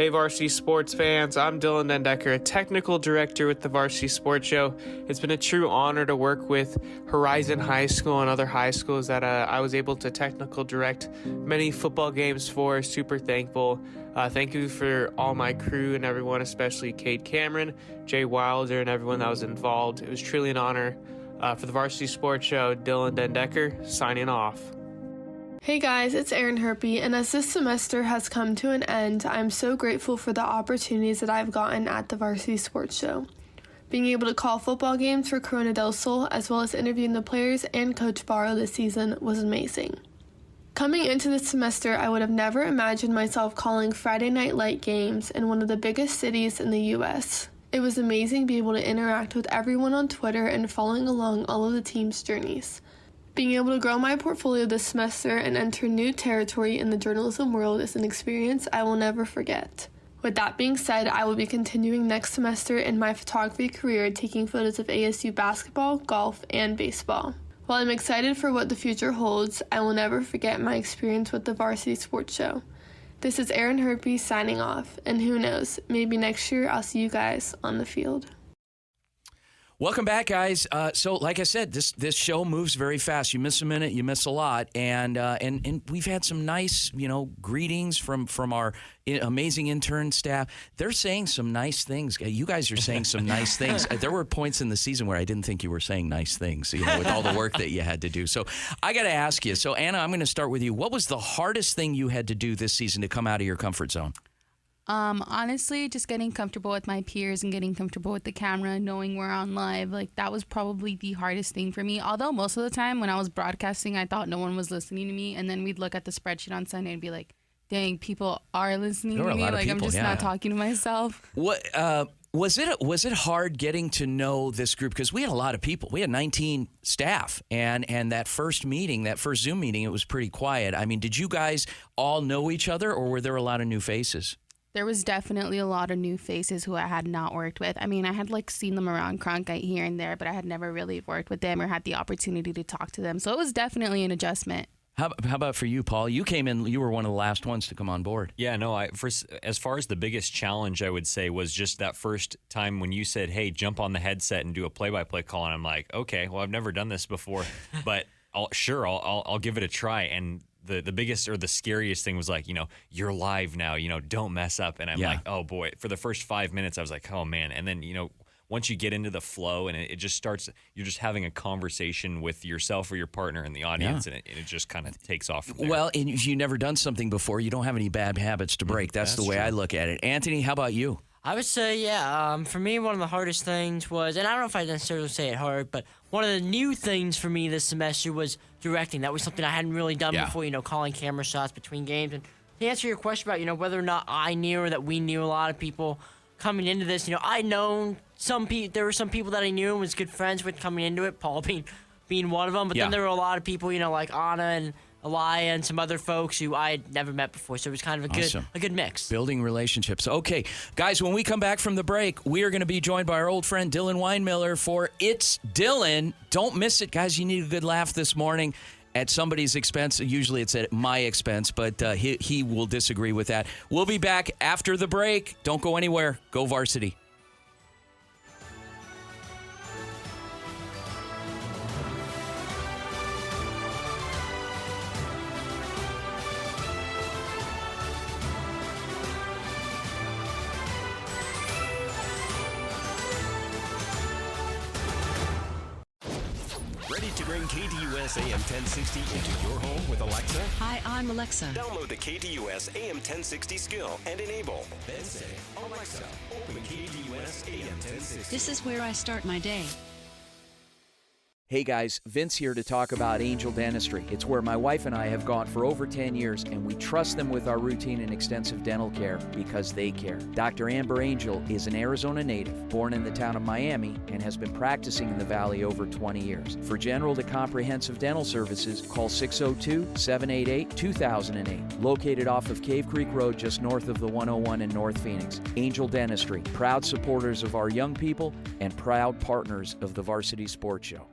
Hey Varsity Sports fans, I'm Dylan Dendecker, a technical director with the Varsity Sports Show. It's been a true honor to work with Horizon High School and other high schools that I was able to technical direct many football games for. Super thankful. Thank you for all my crew and everyone, especially Cade Cameron, Jay Wilder, and everyone that was involved. It was truly an honor. For the Varsity Sports Show, Dylan Dendecker, signing off. Hey guys, it's Erin Herpy, and as this semester has come to an end, I'm so grateful for the opportunities that I've gotten at the Varsity Sports Show. Being able to call football games for Corona del Sol, as well as interviewing the players and Coach Barrow this season, was amazing. Coming into this semester, I would have never imagined myself calling Friday Night Light games in one of the biggest cities in the U.S. It was amazing to be able to interact with everyone on Twitter and following along all of the team's journeys. Being able to grow my portfolio this semester and enter new territory in the journalism world is an experience I will never forget. With that being said, I will be continuing next semester in my photography career, taking photos of ASU basketball, golf, and baseball. While I'm excited for what the future holds, I will never forget my experience with the Varsity Sports Show. This is Erin Herpy signing off, and who knows, maybe next year I'll see you guys on the field. Welcome back, guys. So, like I said, this show moves very fast. You miss a minute, you miss a lot, and we've had some nice, greetings from our amazing intern staff. They're saying some nice things. You guys are saying some nice things. There were points in the season where I didn't think you were saying nice things, with all the work that you had to do. So, I got to ask you. So, Anna, I'm going to start with you. What was the hardest thing you had to do this season to come out of your comfort zone? Honestly, just getting comfortable with my peers and getting comfortable with the camera, knowing we're on live, that was probably the hardest thing for me. Although most of the time when I was broadcasting, I thought no one was listening to me. And then we'd look at the spreadsheet on Sunday and be like, dang, people are listening to me. I'm just not talking to myself. What was it hard getting to know this group? Because we had a lot of people. We had 19 staff. And that first meeting, that first Zoom meeting, it was pretty quiet. I mean, did you guys all know each other, or were there a lot of new faces? There was definitely a lot of new faces who I had not worked with. I mean, I had seen them around Cronkite here and there, but I had never really worked with them or had the opportunity to talk to them. So it was definitely an adjustment. How about for you, Paul? You came in, you were one of the last ones to come on board. Yeah, no, as far as the biggest challenge, I would say, was just that first time when you said, hey, jump on the headset and do a play-by-play call. And I'm like, okay, well, I've never done this before, but I'll give it a try. And the biggest or the scariest thing was you're live now, don't mess up. And I'm like, oh boy, for the first 5 minutes, I was like, oh man. And then, once you get into the flow and it just starts, you're just having a conversation with yourself or your partner in the audience, and it just kind of takes off from there. Well, and if you've never done something before, you don't have any bad habits to break. That's the way true. I look at it. Anthony, how about you? I would say, for me, one of the hardest things was, and I don't know if I necessarily say it hard, but one of the new things for me this semester was directing. That was something I hadn't really done before, calling camera shots between games. And to answer your question about, whether or not I knew or that we knew a lot of people coming into this, I know there were some people that I knew and was good friends with coming into it, Paul being one of them. But then there were a lot of people, like Anna and Elia and some other folks who I had never met before, so it was kind of a good mix. Building relationships. Okay, guys, when we come back from the break, we are going to be joined by our old friend Dylan Weinmiller for It's Dylan. Don't miss it, guys. You need a good laugh this morning at somebody's expense. Usually it's at my expense, but he will disagree with that. We'll be back after the break. Don't go anywhere. Go Varsity. Ready to bring KDUS AM 1060 into your home with Alexa? Hi, I'm Alexa. Download the KDUS AM 1060 skill and enable. Then say, Alexa, open KDUS AM 1060. This is where I start my day. Hey guys, Vince here to talk about Angel Dentistry. It's where my wife and I have gone for over 10 years, and we trust them with our routine and extensive dental care because they care. Dr. Amber Angel is an Arizona native, born in the town of Miami, and has been practicing in the Valley over 20 years. For general to comprehensive dental services, call 602-788-2008. Located off of Cave Creek Road just north of the 101 in North Phoenix. Angel Dentistry, proud supporters of our young people and proud partners of the Varsity Sports Show.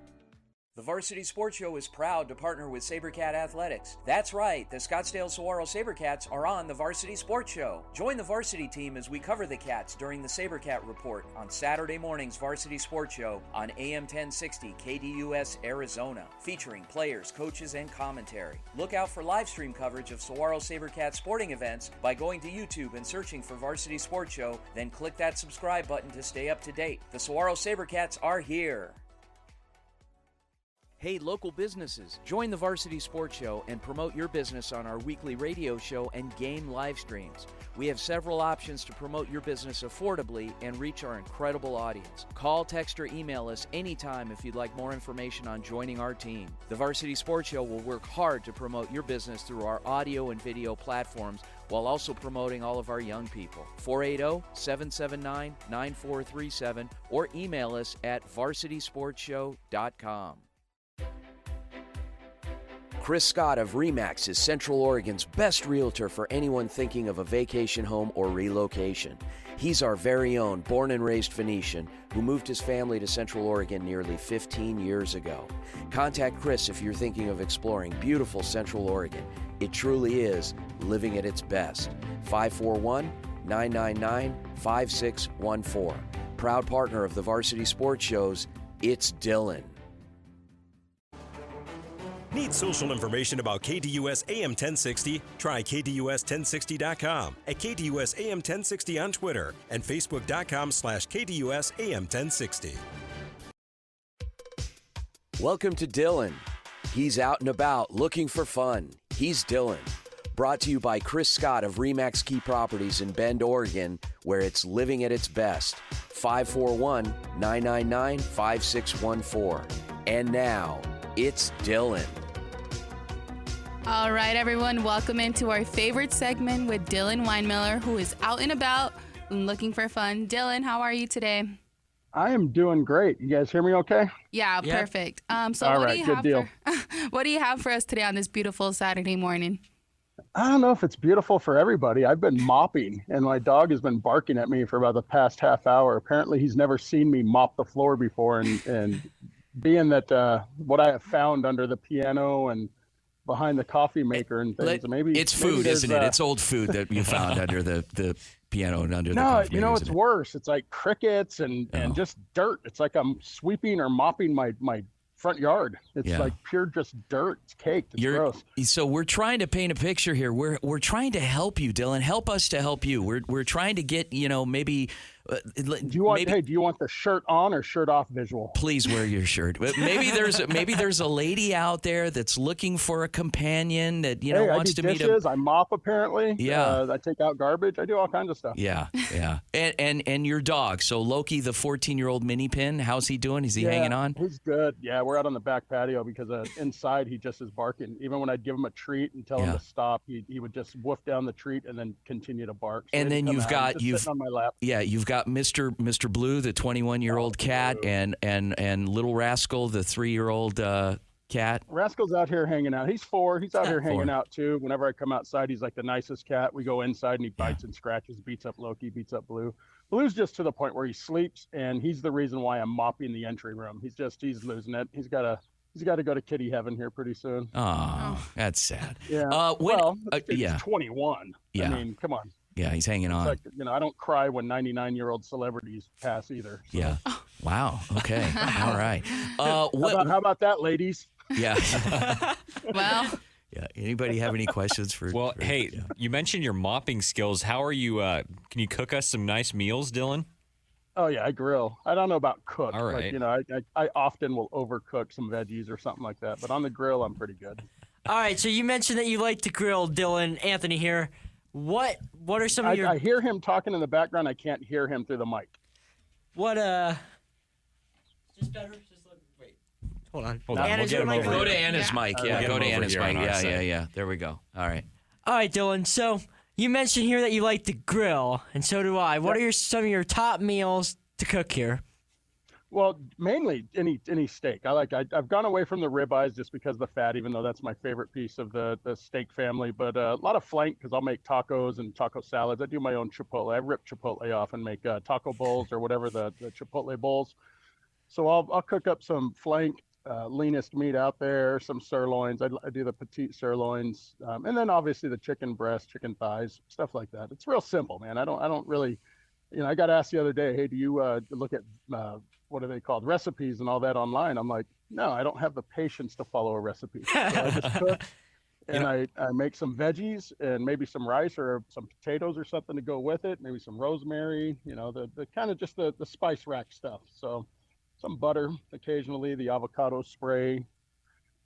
The Varsity Sports Show is proud to partner with SaberCat Athletics. That's right, the Scottsdale Saguaro SaberCats are on the Varsity Sports Show. Join the varsity team as we cover the Cats during the SaberCat Report on Saturday morning's Varsity Sports Show on AM 1060 KDUS Arizona, featuring players, coaches, and commentary. Look out for live stream coverage of Saguaro SaberCat sporting events by going to YouTube and searching for Varsity Sports Show, then click that subscribe button to stay up to date. The Saguaro SaberCats are here. Hey, local businesses, join the Varsity Sports Show and promote your business on our weekly radio show and game live streams. We have several options to promote your business affordably and reach our incredible audience. Call, text, or email us anytime if you'd like more information on joining our team. The Varsity Sports Show will work hard to promote your business through our audio and video platforms while also promoting all of our young people. 480-779-9437 or email us at varsitysportshow.com. Chris Scott of RE/MAX is Central Oregon's best realtor for anyone thinking of a vacation home or relocation. He's our very own born and raised Phoenician who moved his family to Central Oregon nearly 15 years ago. Contact Chris if you're thinking of exploring beautiful Central Oregon. It truly is living at its best. 541-999-5614. Proud partner of the Varsity Sports Shows, it's Dylan. Need social information about KDUS AM 1060? Try KDUS1060.com, at KDUS AM 1060 on Twitter, and Facebook.com/KDUS AM 1060. Welcome to Dylan. He's out and about looking for fun. He's Dylan. Brought to you by Chris Scott of RE/MAX Key Properties in Bend, Oregon, where it's living at its best. 541-999-5614. And now, it's Dylan. All right, everyone, welcome into our favorite segment with Dylan Weinmiller, who is out and about and looking for fun. Dylan, how are you today? I am doing great. You guys hear me okay? Yeah, perfect. So All what right, do you good have deal. what do you have for us today on this beautiful Saturday morning? I don't know if it's beautiful for everybody. I've been mopping, and my dog has been barking at me for about the past half hour. Apparently, he's never seen me mop the floor before, and being that what I have found under the piano and behind the coffee maker and things, It's food, isn't it? It's old food that you found under the piano and under the coffee maker. No, it's worse. It's like crickets and just dirt. It's like I'm sweeping or mopping my front yard. It's like pure just dirt. It's caked. It's gross. So we're trying to paint a picture here. We're trying to help you, Dylan. Help us to help you. We're trying to get, maybe. Do you want the shirt on or shirt off visual? Please wear your shirt. Maybe there's a lady out there that's looking for a companion that wants to meet dishes. I mop apparently. Yeah. I take out garbage. I do all kinds of stuff. Yeah. And your dog. So Loki, the 14-year-old mini pin, how's he doing? Is he hanging on? He's good. Yeah, we're out on the back patio because inside he just is barking. Even when I'd give him a treat and tell him to stop, he would just woof down the treat and then continue to bark. So and then you've got sitting on my lap. Yeah, you've got Mr. Blue, the 21-year-old cat, and Little Rascal, the 3-year-old cat. Rascal's out here hanging out. He's 4. He's out here hanging out too. Whenever I come outside, he's like the nicest cat. We go inside and he bites and scratches, beats up Loki, beats up Blue. Blue's just to the point where he sleeps, and he's the reason why I'm mopping the entry room. He's losing it. He's got to go to kitty heaven here pretty soon. Oh, that's sad. Yeah. He's 21. Yeah. I mean, come on. Yeah, he's hanging on. It's like, I don't cry when 99-year-old celebrities pass either. So. Yeah. Wow. Okay. All right. How about that, ladies? Yeah. Well. Yeah. Anybody have any questions for? Well, hey, you mentioned your mopping skills. How are you? Can you cook us some nice meals, Dylan? Oh yeah, I grill. I don't know about cook. All right. But, I often will overcook some veggies or something like that. But on the grill, I'm pretty good. All right. So you mentioned that you like to grill, Dylan. Anthony here. What are some of your? I hear him talking in the background. I can't hear him through the mic. What Just better. Wait. Hold on. We'll get him over Go to here. Anna's mic. Yeah. Go to Anna's mic. Yeah. There we go. All right. All right, Dylan. So you mentioned here that you like to grill, and so do I. What are some of your top meals to cook here? Well, mainly any steak. I've gone away from the ribeyes just because of the fat, even though that's my favorite piece of the steak family. But a lot of flank because I'll make tacos and taco salads. I do my own chipotle. I rip chipotle off and make taco bowls or whatever the chipotle bowls. So I'll cook up some flank, leanest meat out there, some sirloins. I do the petite sirloins, and then obviously the chicken breast, chicken thighs, stuff like that. It's real simple, man. I don't really, I got asked the other day, hey, do you look at what are they called, recipes and all that online? I'm like, no, I don't have the patience to follow a recipe. So I just cook. And I make some veggies and maybe some rice or some potatoes or something to go with it. Maybe some rosemary, the kind of just the spice rack stuff. So some butter occasionally, the avocado spray,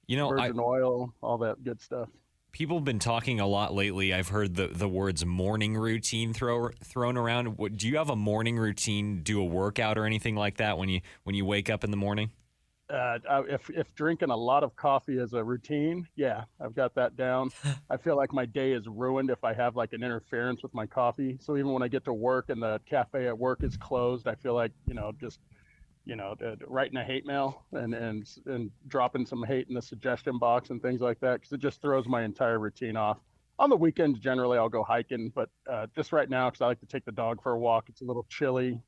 virgin oil, all that good stuff. People have been talking a lot lately. I've heard the words morning routine thrown around. Do you have a morning routine? Do a workout or anything like that when you wake up in the morning? If drinking a lot of coffee is a routine, yeah, I've got that down. I feel like my day is ruined if I have like an interference with my coffee. So even when I get to work and the cafe at work is closed, I feel like just writing a hate mail and dropping some hate in the suggestion box and things like that, because it just throws my entire routine off. On the weekends, generally I'll go hiking, but just right now, because I like to take the dog for a walk, it's a little chilly.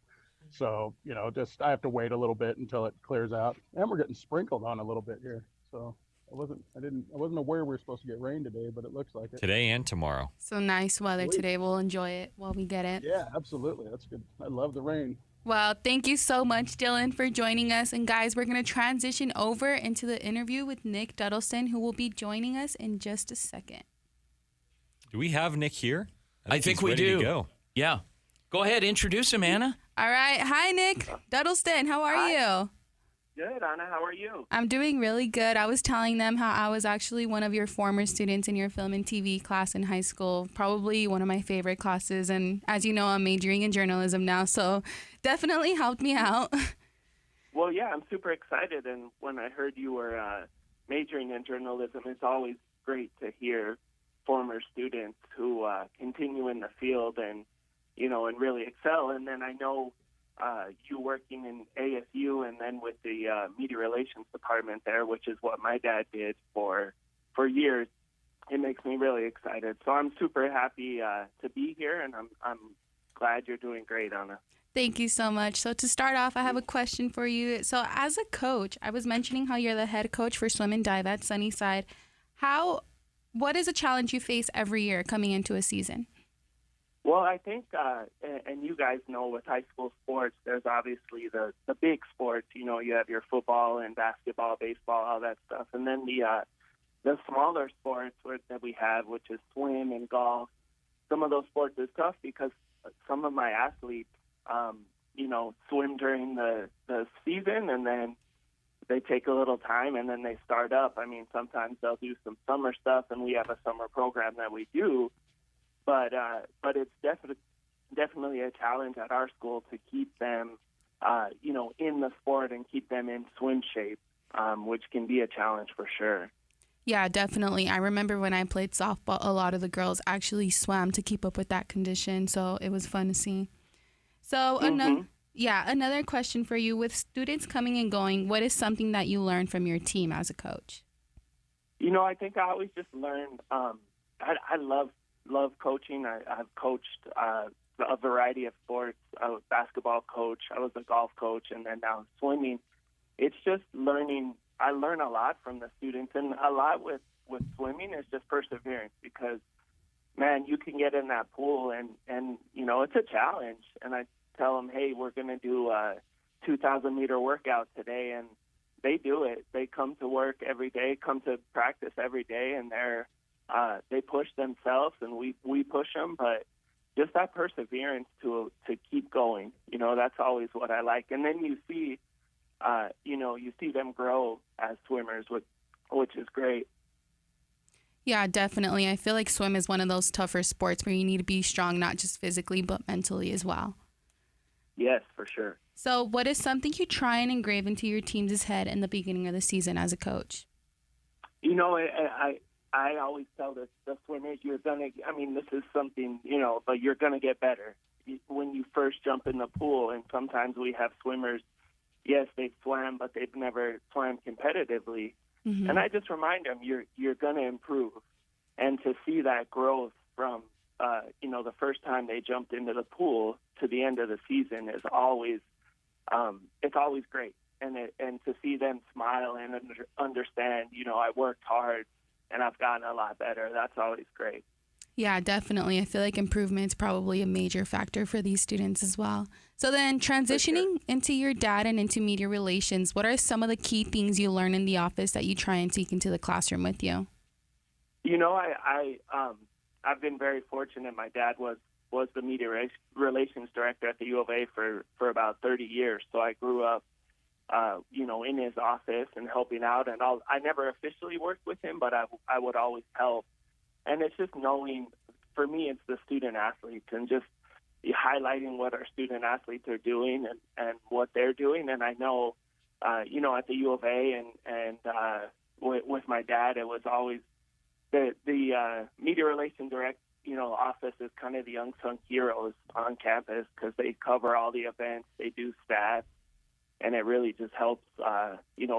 So, just I have to wait a little bit until it clears out. And we're getting sprinkled on a little bit here. So I wasn't aware we were supposed to get rain today, but it looks like it. Today and tomorrow. So nice weather today. We'll enjoy it while we get it. Yeah, absolutely. That's good. I love the rain. Well, thank you so much, Dylan, for joining us. And guys, we're going to transition over into the interview with Nick Duddleston, who will be joining us in just a second. Do we have Nick here? I think he's we ready do. To go. Yeah. Go ahead, introduce him, Anna. All right. Hi, Nick Duddleston. How are you? Good, Anna. How are you? I'm doing really good. I was telling them how I was actually one of your former students in your film and TV class in high school, probably one of my favorite classes. And as you know, I'm majoring in journalism now, so definitely helped me out. Well, yeah, I'm super excited. And when I heard you were majoring in journalism, it's always great to hear former students who continue in the field and really excel. And then I know you working in ASU and then with the media relations department there, which is what my dad did for years. It makes me really excited. So I'm super happy to be here, and I'm glad you're doing great, Anna. Thank you so much. So to start off, I have a question for you. So as a coach, I was mentioning how you're the head coach for swim and dive at Sunnyside. What is a challenge you face every year coming into a season? Well, I think, and you guys know with high school sports, there's obviously the big sports. You have your football and basketball, baseball, all that stuff. And then the smaller sports that we have, which is swim and golf. Some of those sports is tough because some of my athletes, swim during the season and then they take a little time and then they start up. I mean, sometimes they'll do some summer stuff and we have a summer program that we do. But it's definitely a challenge at our school to keep them, in the sport and keep them in swim shape, which can be a challenge for sure. Yeah, definitely. I remember when I played softball, a lot of the girls actually swam to keep up with that condition, so it was fun to see. So another question for you. With students coming and going, what is something that you learned from your team as a coach? I think I always just learned, I love coaching. I've coached a variety of sports. I was a basketball coach. I was a golf coach, and then now swimming. It's just learning. I learn a lot from the students, and a lot with swimming is just perseverance because, man, you can get in that pool, and it's a challenge. And I tell them, hey, we're going to do a 2,000-meter workout today, and they do it. They come to work every day, come to practice every day, and they push themselves and we push them, but just that perseverance to keep going, that's always what I like. And then you see them grow as swimmers, which is great. Yeah, definitely. I feel like swim is one of those tougher sports where you need to be strong, not just physically, but mentally as well. Yes, for sure. So what is something you try and engrave into your team's head in the beginning of the season as a coach? I always tell the swimmers, this is something, but you're going to get better when you first jump in the pool. And sometimes we have swimmers, yes, they've swam, but they've never swam competitively. Mm-hmm. And I just remind them, you're going to improve. And to see that growth from, the first time they jumped into the pool to the end of the season is always, it's always great. and to see them smile and understand, I worked hard and I've gotten a lot better. That's always great. Yeah, definitely. I feel like improvement is probably a major factor for these students as well. So then transitioning into your dad and into media relations, what are some of the key things you learn in the office that you try and take into the classroom with you? I've been very fortunate. My dad was the media relations director at the U of A for about 30 years. So I grew up, in his office and helping out. And I never officially worked with him, but I would always help. And it's just knowing, for me, it's the student athletes and just highlighting what our student athletes are doing and what they're doing. And I know, at the U of A and with my dad, it was always the media relations direct, office is kind of the unsung heroes on campus because they cover all the events, they do stats, and it really just helps,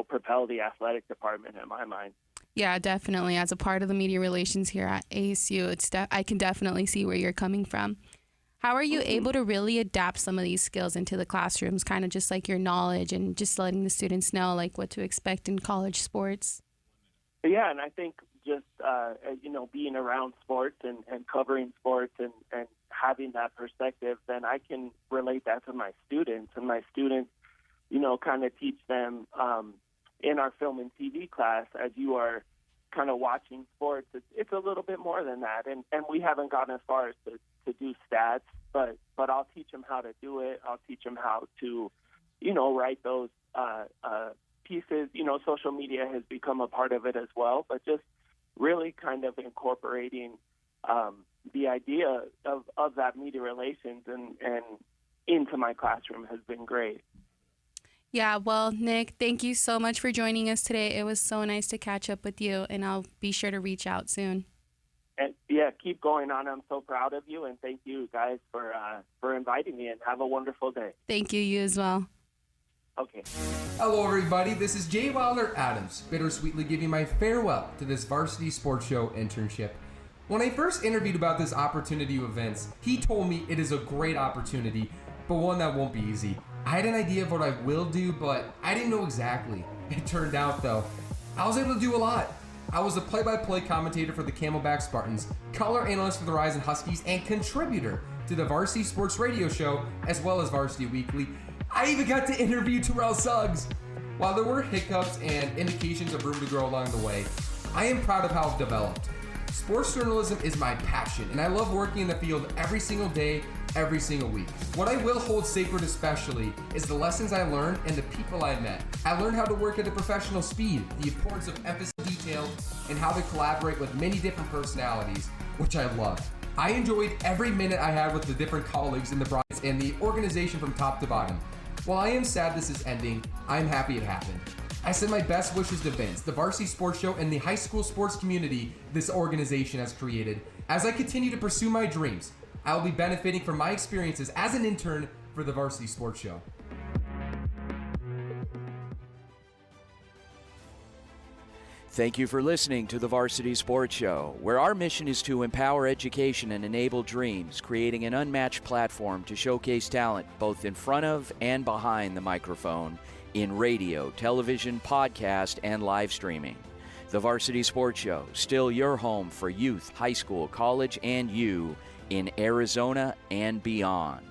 propel the athletic department in my mind. Yeah, definitely. As a part of the media relations here at ASU, I can definitely see where you're coming from. How are you able to really adapt some of these skills into the classrooms, kind of just like your knowledge and just letting the students know like what to expect in college sports? Yeah, and I think just, being around sports and covering sports and having that perspective, then I can relate that to my students. And my students, kind of teach them in our film and TV class, as you are kind of watching sports, it's a little bit more than that. And we haven't gotten as far as to do stats, but I'll teach them how to do it. I'll teach them how to, write those pieces. Social media has become a part of it as well, but just really kind of incorporating the idea of that media relations and into my classroom has been great. Yeah, well, Nick, thank you so much for joining us today. It was so nice to catch up with you, and I'll be sure to reach out soon. And yeah, keep going on. I'm so proud of you, and thank you guys for inviting me, and have a wonderful day. Thank you, you as well. Okay. Hello, everybody. This is Jay Wilder Adams, bittersweetly giving my farewell to this Varsity Sports Show internship. When I first interviewed about this opportunity with Vince, he told me it is a great opportunity, but one that won't be easy. I had an idea of what I will do, but I didn't know exactly. It turned out, though, I was able to do a lot. I was the play-by-play commentator for the Camelback Spartans, color analyst for the Rising Huskies, and contributor to the Varsity Sports Radio Show, as well as Varsity Weekly. I even got to interview Terrell Suggs. While there were hiccups and indications of room to grow along the way, I am proud of how I've developed. Sports journalism is my passion, and I love working in the field every single day, every single week. What I will hold sacred especially is the lessons I learned and the people I met. I learned how to work at a professional speed, the importance of emphasis on detail, and how to collaborate with many different personalities, which I love. I enjoyed every minute I had with the different colleagues in the Bryants and the organization from top to bottom. While I am sad this is ending, I am happy it happened. I send my best wishes to Vince, the Varsity Sports Show, and the high school sports community this organization has created. As I continue to pursue my dreams, I will be benefiting from my experiences as an intern for the Varsity Sports Show. Thank you for listening to the Varsity Sports Show, where our mission is to empower education and enable dreams, creating an unmatched platform to showcase talent both in front of and behind the microphone, in radio, television, podcast, and live streaming. The Varsity Sports Show, still your home for youth, high school, college, and you in Arizona and beyond.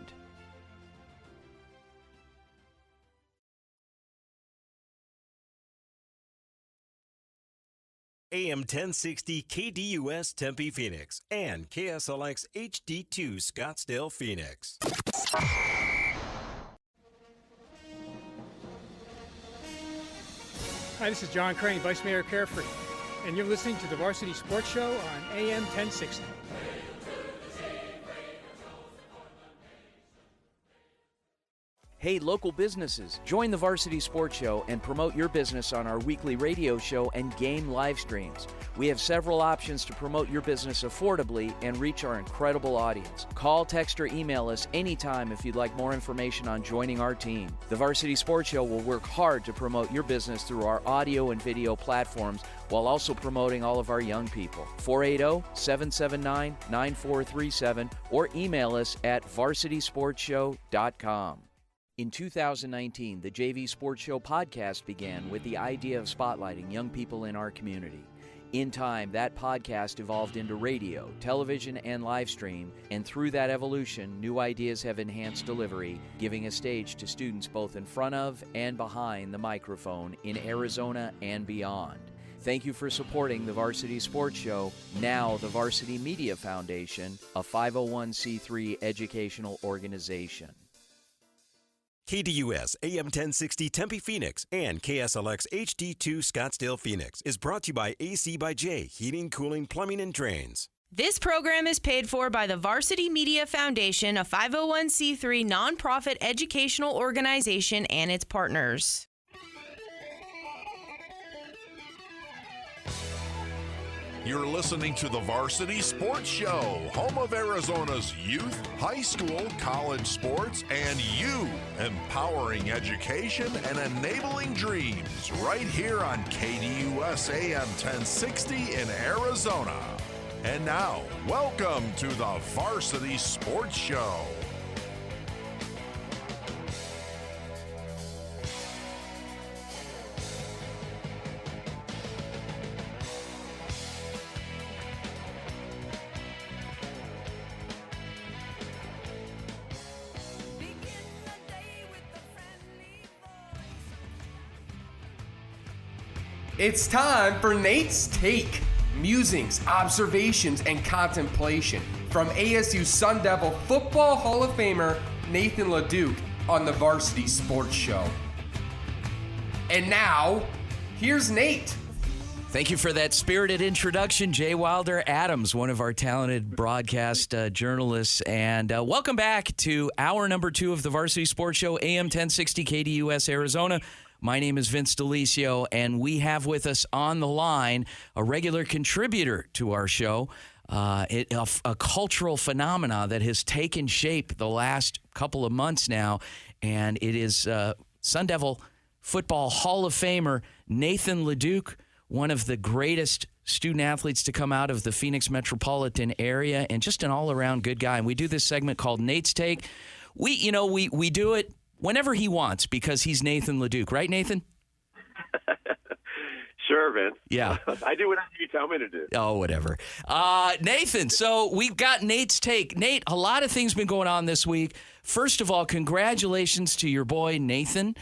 AM 1060 KDUS Tempe Phoenix and KSLX HD2 Scottsdale Phoenix. Hi, this is John Crane, Vice Mayor of Carefree, and you're listening to the Varsity Sports Show on AM 1060. Hey, local businesses, join the Varsity Sports Show and promote your business on our weekly radio show and game live streams. We have several options to promote your business affordably and reach our incredible audience. Call, text, or email us anytime if you'd like more information on joining our team. The Varsity Sports Show will work hard to promote your business through our audio and video platforms while also promoting all of our young people. 480-779-9437 or email us at varsitysportshow.com. In 2019, the JV Sports Show podcast began with the idea of spotlighting young people in our community. In time, that podcast evolved into radio, television, and live stream, and through that evolution, new ideas have enhanced delivery, giving a stage to students both in front of and behind the microphone in Arizona and beyond. Thank you for supporting the Varsity Sports Show, now the Varsity Media Foundation, a 501c3 educational organization. KDUS AM 1060 Tempe Phoenix and KSLX HD2 Scottsdale Phoenix is brought to you by AC by J, Heating, Cooling, Plumbing, and Drains. This program is paid for by the Varsity Media Foundation, a 501c3 nonprofit educational organization, and its partners. You're listening to the Varsity Sports Show, home of Arizona's youth, high school, college sports, and you, empowering education and enabling dreams, right here on KDUS AM 1060 in Arizona. And now, welcome to the Varsity Sports Show. It's time for Nate's Take. Musings, observations, and contemplation from ASU Sun Devil Football Hall of Famer Nathan LeDuc on the Varsity Sports Show. And now, here's Nate. Thank you for that spirited introduction, Jay Wilder Adams, one of our talented broadcast journalists. And welcome back to hour number 2 of the Varsity Sports Show, AM 1060 KDUS Arizona. My name is Vince Delicio, and we have with us on the line a regular contributor to our show, a cultural phenomena that has taken shape the last couple of months now, and it is Sun Devil Football Hall of Famer Nathan LeDuc, one of the greatest student athletes to come out of the Phoenix metropolitan area, and just an all-around good guy. And we do this segment called Nate's Take. We do it whenever he wants because he's Nathan LeDuc. Right, Nathan? Sure, Vince. Yeah. I do whatever you tell me to do. Oh, whatever. Nathan, so we've got Nate's Take. Nate, a lot of things been going on this week. First of all, congratulations to your boy Nathan.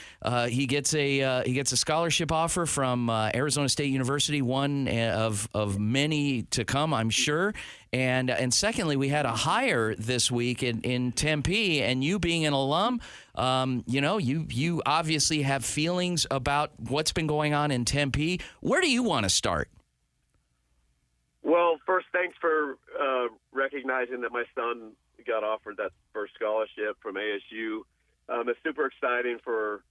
He gets a scholarship offer from Arizona State University, one of many to come, I'm sure. And secondly, we had a hire this week in Tempe, and you being an alum, you obviously have feelings about what's been going on in Tempe. Where do you want to start? Well, first, thanks for recognizing that my son got offered that first scholarship from ASU. It's super exciting for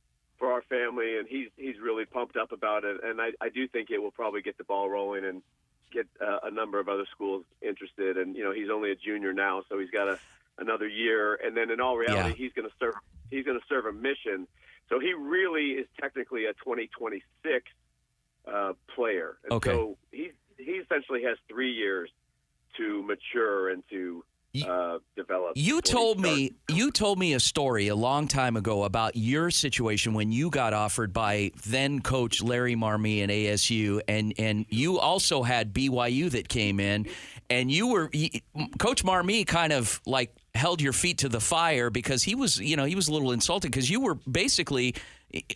our family, and he's really pumped up about it. And I do think it will probably get the ball rolling and get a number of other schools interested. And he's only a junior now, so he's got another year. And then in all reality, he's going to serve a mission. So he really is technically a 2026 player. And okay. So he essentially has 3 years to mature and to develop. You told me a story a long time ago about your situation when you got offered by then coach Larry Marmee and ASU, and you also had BYU that came in, and Coach Marmee kind of like held your feet to the fire because he was a little insulted because you were basically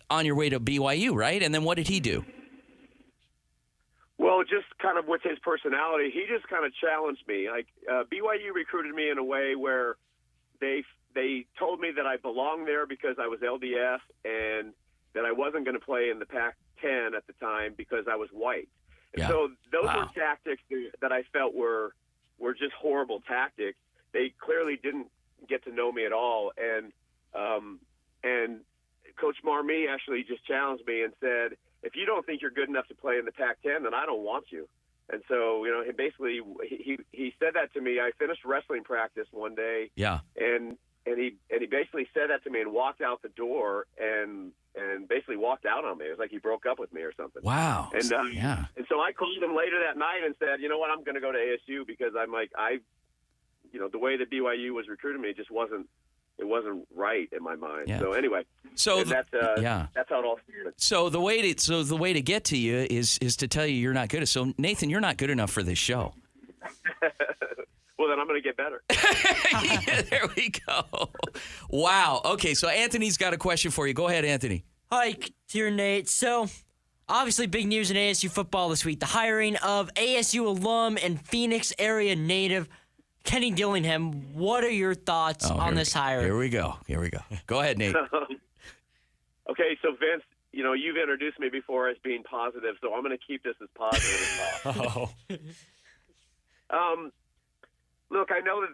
on your way to BYU, right? And then what did he do? Well, just kind of with his personality, he just kind of challenged me. Like BYU recruited me in a way where they told me that I belonged there because I was LDS and that I wasn't going to play in the Pac-10 at the time because I was white. And so those were tactics that I felt were just horrible tactics. They clearly didn't get to know me at all. And Coach Marmee actually just challenged me and said, if you don't think you're good enough to play in the Pac-10, then I don't want you. And so, he said that to me. I finished wrestling practice one day. Yeah. And he basically said that to me and walked out the door and basically walked out on me. It was like he broke up with me or something. Wow. And and so I called him later that night and said, you know what, I'm going to go to ASU because I'm like, the way that BYU was recruiting me just wasn't right in my mind. Yeah. So anyway, So that's how it all started. So the way to get to you is to tell you you're not good. So Nathan, you're not good enough for this show. Well, then I'm going to get better. Yeah, there we go. Wow. Okay, so Anthony's got a question for you. Go ahead, Anthony. Hi, dear Nate. So, obviously big news in ASU football this week. The hiring of ASU alum and Phoenix area native Kenny Dillingham. What are your thoughts on this hire? Here we go. Go ahead, Nate. Okay, so Vince, you've introduced me before as being positive, so I'm going to keep this as positive as possible. Look, I know that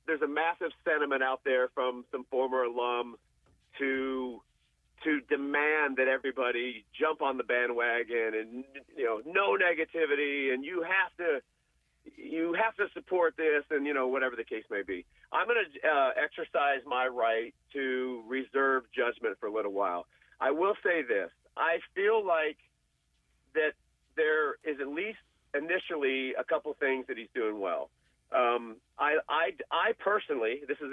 there's a massive sentiment out there from some former alums to demand that everybody jump on the bandwagon and no negativity, and you have to support this, and whatever the case may be. I'm going to exercise my right to reserve judgment for a little while. I will say this: I feel like that there is at least initially a couple things that he's doing well. I personally, this is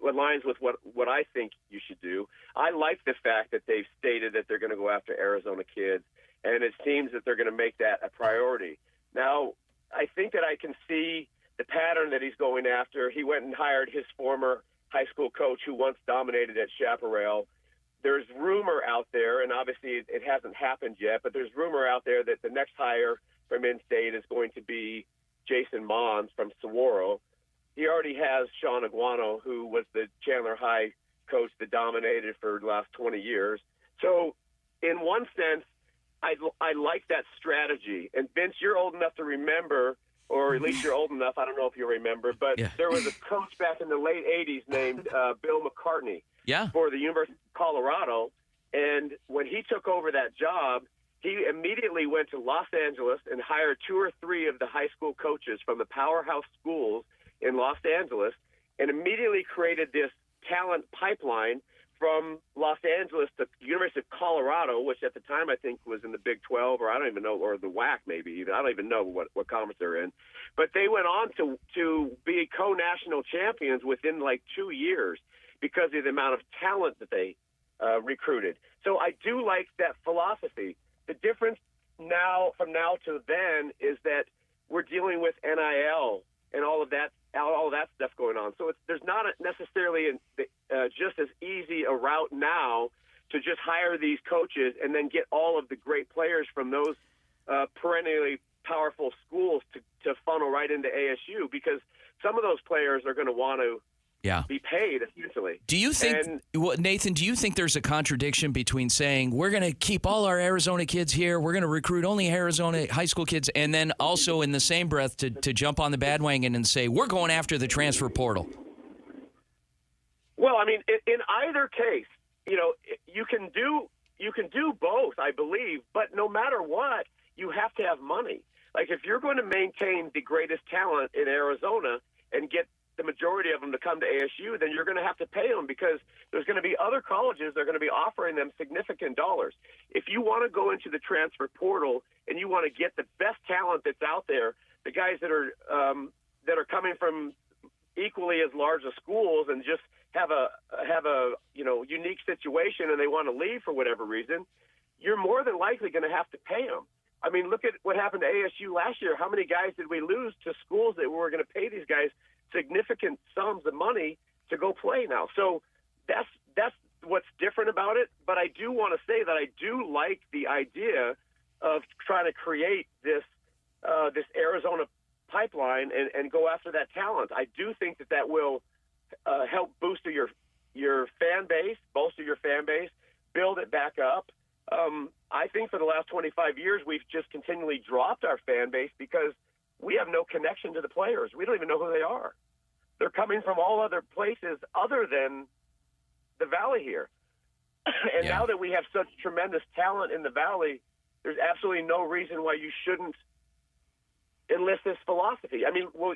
aligns with what I think you should do. I like the fact that they've stated that they're going to go after Arizona kids, and it seems that they're going to make that a priority. Now, I think that I can see the pattern that he's going after. He went and hired his former high school coach who once dominated at Chaparral. There's rumor out there, and obviously it hasn't happened yet, but there's rumor out there that the next hire from in-state is going to be Jason Mons from Saguaro. He already has Sean Aguano, who was the Chandler High coach that dominated for the last 20 years. So in one sense, I like that strategy. And Vince, you're old enough to remember, or at least you're old enough, I don't know if you remember, but there was a coach back in the late 80s named Bill McCartney for the University of Colorado. And when he took over that job, he immediately went to Los Angeles and hired 2 or 3 of the high school coaches from the powerhouse schools in Los Angeles and immediately created this talent pipeline from Los Angeles to the University of Colorado, which at the time I think was in the Big 12, or I don't even know, or the WAC maybe even. I don't even know what conference they're in. But they went on to be co-national champions within like 2 years because of the amount of talent that they recruited. So I do like that philosophy. The difference from now to then is that we're dealing with NIL and all of that stuff going on. So there's not necessarily just as easy a route now to just hire these coaches and then get all of the great players from those perennially powerful schools to funnel right into ASU, because some of those players are going to want to be paid, essentially. Do you think, Nathan, do you think there's a contradiction between saying we're going to keep all our Arizona kids here, we're going to recruit only Arizona high school kids, and then also in the same breath to jump on the bandwagon and say we're going after the transfer portal? Well, I mean, in either case, you can do both, I believe, but no matter what, you have to have money. Like, if you're going to maintain the greatest talent in Arizona and get the majority of them to come to ASU, then you're going to have to pay them, because there's going to be other colleges that are going to be offering them significant dollars. If you want to go into the transfer portal and you want to get the best talent that's out there, the guys that are coming from equally as large as schools and just have a unique situation and they want to leave for whatever reason, you're more than likely going to have to pay them. I mean, look at what happened to ASU last year. How many guys did we lose to schools that were going to pay these guys significant sums of money to go play now? So that's what's different about it. But I do want to say that I do like the idea of trying to create this Arizona pipeline and go after that talent. I do think that will help bolster your fan base, build it back up. I think for the last 25 years, we've just continually dropped our fan base because we have no connection to the players. We don't even know who they are. They're coming from all other places other than the Valley here. And now that we have such tremendous talent in the Valley, there's absolutely no reason why you shouldn't enlist this philosophy. I mean, well,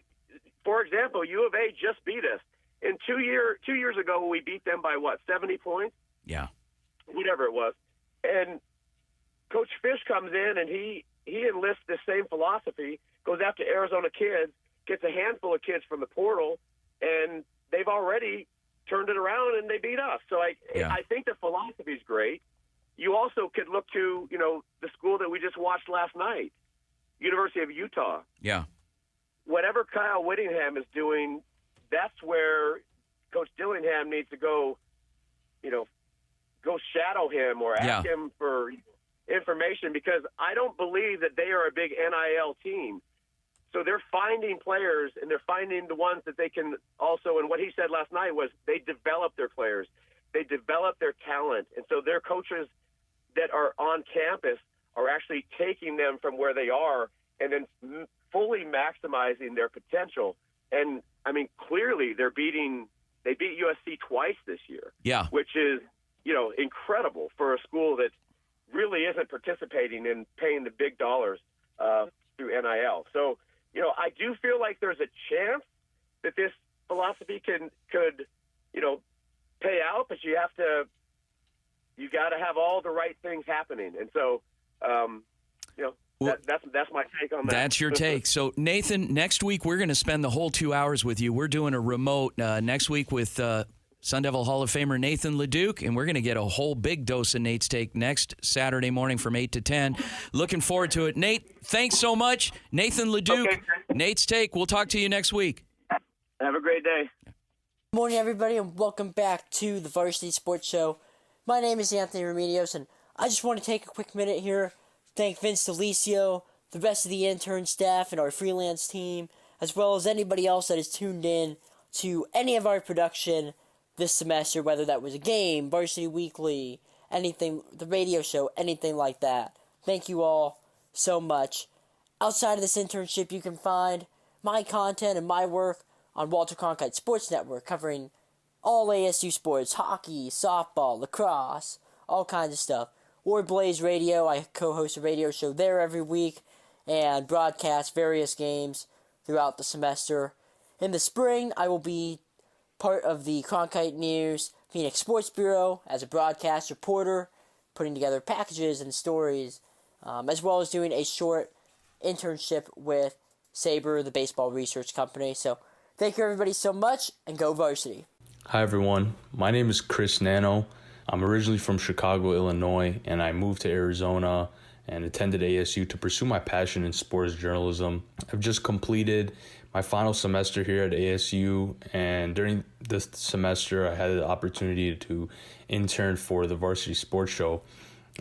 for example, U of A just beat us. In 2 years ago, we beat them by 70 points? Yeah. Whatever it was. And Coach Fish comes in and he enlists the same philosophy, goes after Arizona kids, gets a handful of kids from the portal, and they've already turned it around and they beat us. So I think the philosophy is great. You also could look to, the school that we just watched last night, University of Utah. Yeah. Whatever Kyle Whittingham is doing, that's where Coach Dillingham needs to go, go shadow him or ask him for information, because I don't believe that they are a big NIL team. So they're finding players, and they're finding the ones that they can also, and what he said last night was they develop their players. They develop their talent. And so their coaches that are on campus are actually taking them from where they are and then fully maximizing their potential. And, I mean, clearly they beat USC twice this year. Yeah. Which is, incredible for a school that really isn't participating in paying the big dollars through NIL. So, I do feel like there's a chance that this philosophy could, pay out, but you got to have all the right things happening. And so, that's my take on that. That's your take. So, Nathan, next week we're going to spend the whole 2 hours with you. We're doing a remote next week with Sun Devil Hall of Famer Nathan LeDuc, and we're going to get a whole big dose of Nate's take next Saturday morning from 8 to 10. Looking forward to it. Nate, thanks so much. Nathan LeDuc, okay. Nate's take. We'll talk to you next week. Have a great day. Good morning, everybody, and welcome back to the Varsity Sports Show. My name is Anthony Remedios, and I just want to take a quick minute here to thank Vince DeLisio, the rest of the intern staff, and our freelance team, as well as anybody else that has tuned in to any of our production this semester, whether that was a game, Varsity Weekly, anything, the radio show, anything like that. Thank you all so much. Outside of this internship, you can find my content and my work on Walter Cronkite Sports Network, covering all ASU sports, hockey, softball, lacrosse, all kinds of stuff. Or Blaze Radio, I co-host a radio show there every week and broadcast various games throughout the semester. In the spring, I will be part of the Cronkite News Phoenix Sports Bureau as a broadcast reporter, putting together packages and stories, as well as doing a short internship with Sabre, the baseball research company. So thank you everybody so much, and go Varsity. Hi everyone, my name is Chris Nano. I'm originally from Chicago, Illinois, and I moved to Arizona and attended ASU to pursue my passion in sports journalism. I've just completed my final semester here at ASU, and during this semester I had the opportunity to intern for the Varsity Sports Show.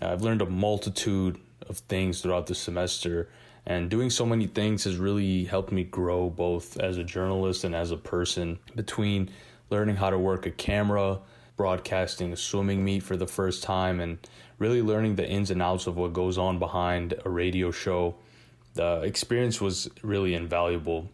I've learned a multitude of things throughout the semester, and doing so many things has really helped me grow both as a journalist and as a person. Between learning how to work a camera, broadcasting a swimming meet for the first time, and really learning the ins and outs of what goes on behind a radio show, the experience was really invaluable.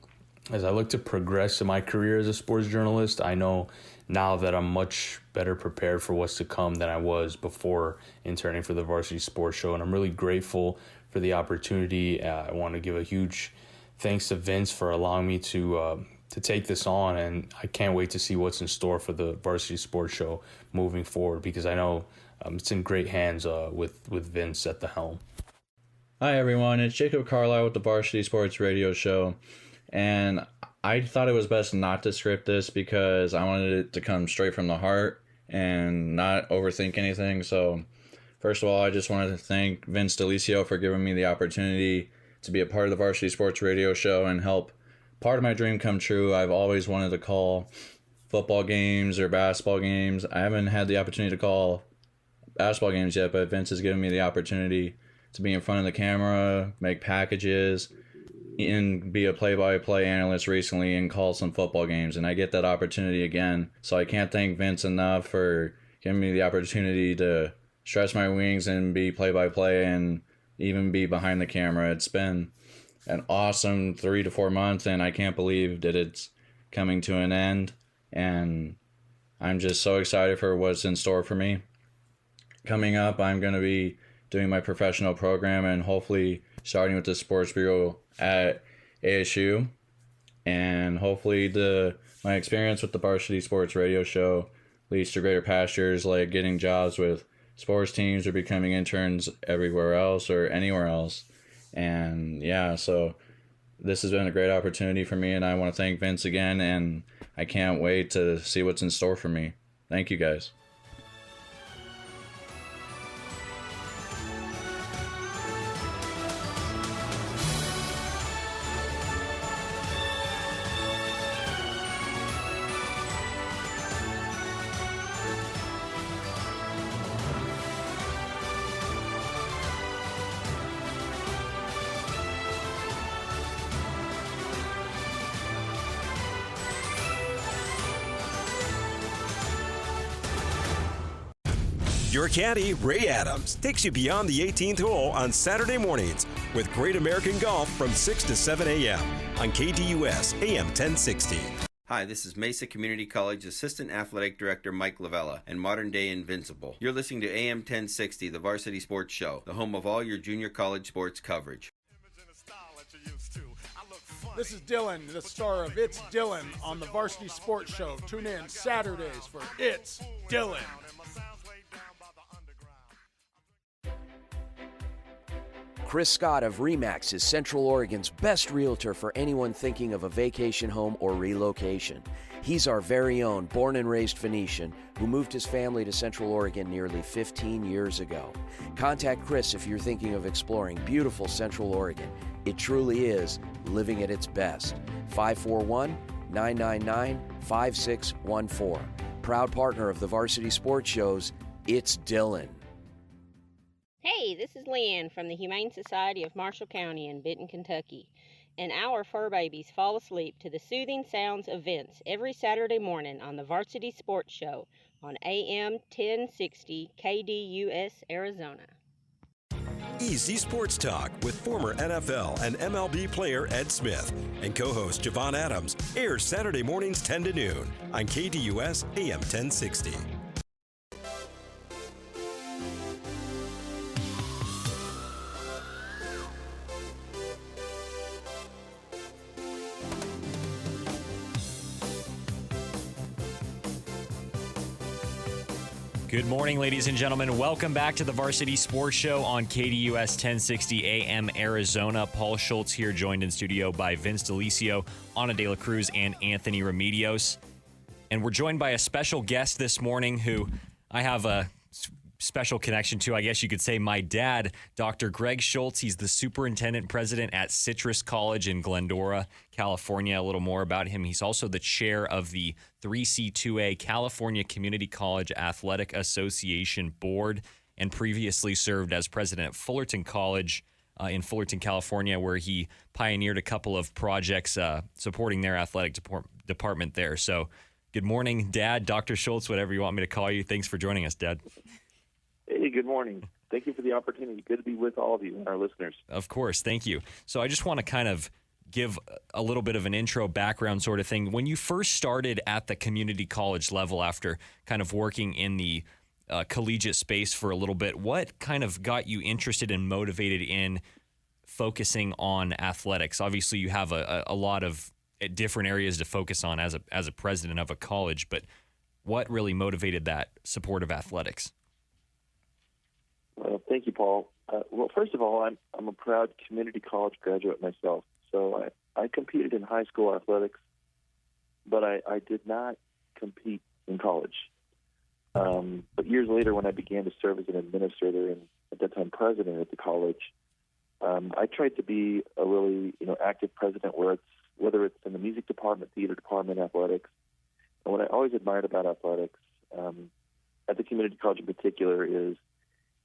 As I look to progress in my career as a sports journalist, I know now that I'm much better prepared for what's to come than I was before interning for the Varsity Sports Show, and I'm really grateful for the opportunity. I want to give a huge thanks to Vince for allowing me to take this on, and I can't wait to see what's in store for the Varsity Sports Show moving forward, because I know it's in great hands with Vince at the helm. Hi everyone, it's Jacob Carlisle with the Varsity Sports Radio Show, and I thought it was best not to script this because I wanted it to come straight from the heart and not overthink anything. So first of all, I just wanted to thank Vince DeLisio for giving me the opportunity to be a part of the Varsity Sports Radio Show and help part of my dream come true. I've always wanted to call football games or basketball games. I haven't had the opportunity to call basketball games yet, but Vince has given me the opportunity to be in front of the camera, make packages, and be a play-by-play analyst recently and call some football games, and I get that opportunity again. So I can't thank Vince enough for giving me the opportunity to stretch my wings and be play-by-play and even be behind the camera. It's been an awesome 3 to 4 months, and I can't believe that it's coming to an end, and I'm just so excited for what's in store for me. Coming up, I'm going to be doing my professional program and hopefully starting with the Sports Bureau at ASU, and hopefully my experience with the Varsity Sports Radio Show leads to greater pastures, like getting jobs with sports teams or becoming interns everywhere else or anywhere else. And yeah, so This has been a great opportunity for me, and I want to thank Vince again, and I can't wait to see what's in store for me. Thank you, guys. Your caddy, Ray Adams, takes you beyond the 18th hole on Saturday mornings with Great American Golf from 6 to 7 a.m. on KDUS AM 1060. Hi, this is Mesa Community College Assistant Athletic Director Mike Lavella and Modern Day Invincible. You're listening to AM 1060, the Varsity Sports Show, the home of all your junior college sports coverage. This is Dylan, the star of It's Dylan on the Varsity Sports Show. Tune in Saturdays for It's Dylan. Chris Scott of RE/MAX is Central Oregon's best realtor for anyone thinking of a vacation home or relocation. He's our very own born and raised Phoenician who moved his family to Central Oregon nearly 15 years ago. Contact Chris if you're thinking of exploring beautiful Central Oregon. It truly is living at its best. 541-999-5614. Proud partner of the Varsity Sports Shows, It's Dylan. Hey, this is Leanne from the Humane Society of Marshall County in Benton, Kentucky. And our fur babies fall asleep to the soothing sounds of Vince every Saturday morning on the Varsity Sports Show on AM 1060 KDUS, Arizona. Easy Sports Talk with former NFL and MLB player Ed Smith and co-host Javon Adams airs Saturday mornings 10 to noon on KDUS AM 1060. Good morning, ladies and gentlemen. Welcome back to the Varsity Sports Show on KDUS 1060 AM Arizona. Paul Schultz here, joined in studio by Vince DeLisio, Ana De La Cruz, and Anthony Remedios. And we're joined by a special guest this morning who I have a special connection to, I guess you could say, my dad, Dr. Greg Schultz. He's the superintendent president at Citrus College in Glendora, California. A little more about him. He's also the chair of the 3C2A California Community College Athletic Association Board and previously served as president at Fullerton College in Fullerton, California, where he pioneered a couple of projects supporting their athletic department there. So good morning, Dad, Dr. Schultz, whatever you want me to call you. Thanks for joining us, Dad. Hey, good morning. Thank you for the opportunity. Good to be with all of you and our listeners. Of course. Thank you. So I just want to kind of give a little bit of an intro background sort of thing. When you first started at the community college level after kind of working in the collegiate space for a little bit, what kind of got you interested and motivated in focusing on athletics? Obviously, you have a lot of different areas to focus on as a president of a college, but what really motivated that support of athletics? Well, thank you, Paul. Well, first of all, I'm a proud community college graduate myself. So I competed in high school athletics, but I did not compete in college. But years later, when I began to serve as an administrator and at that time president at the college, I tried to be a really active president, whether it's in the music department, theater department, athletics. And what I always admired about athletics, at the community college in particular, is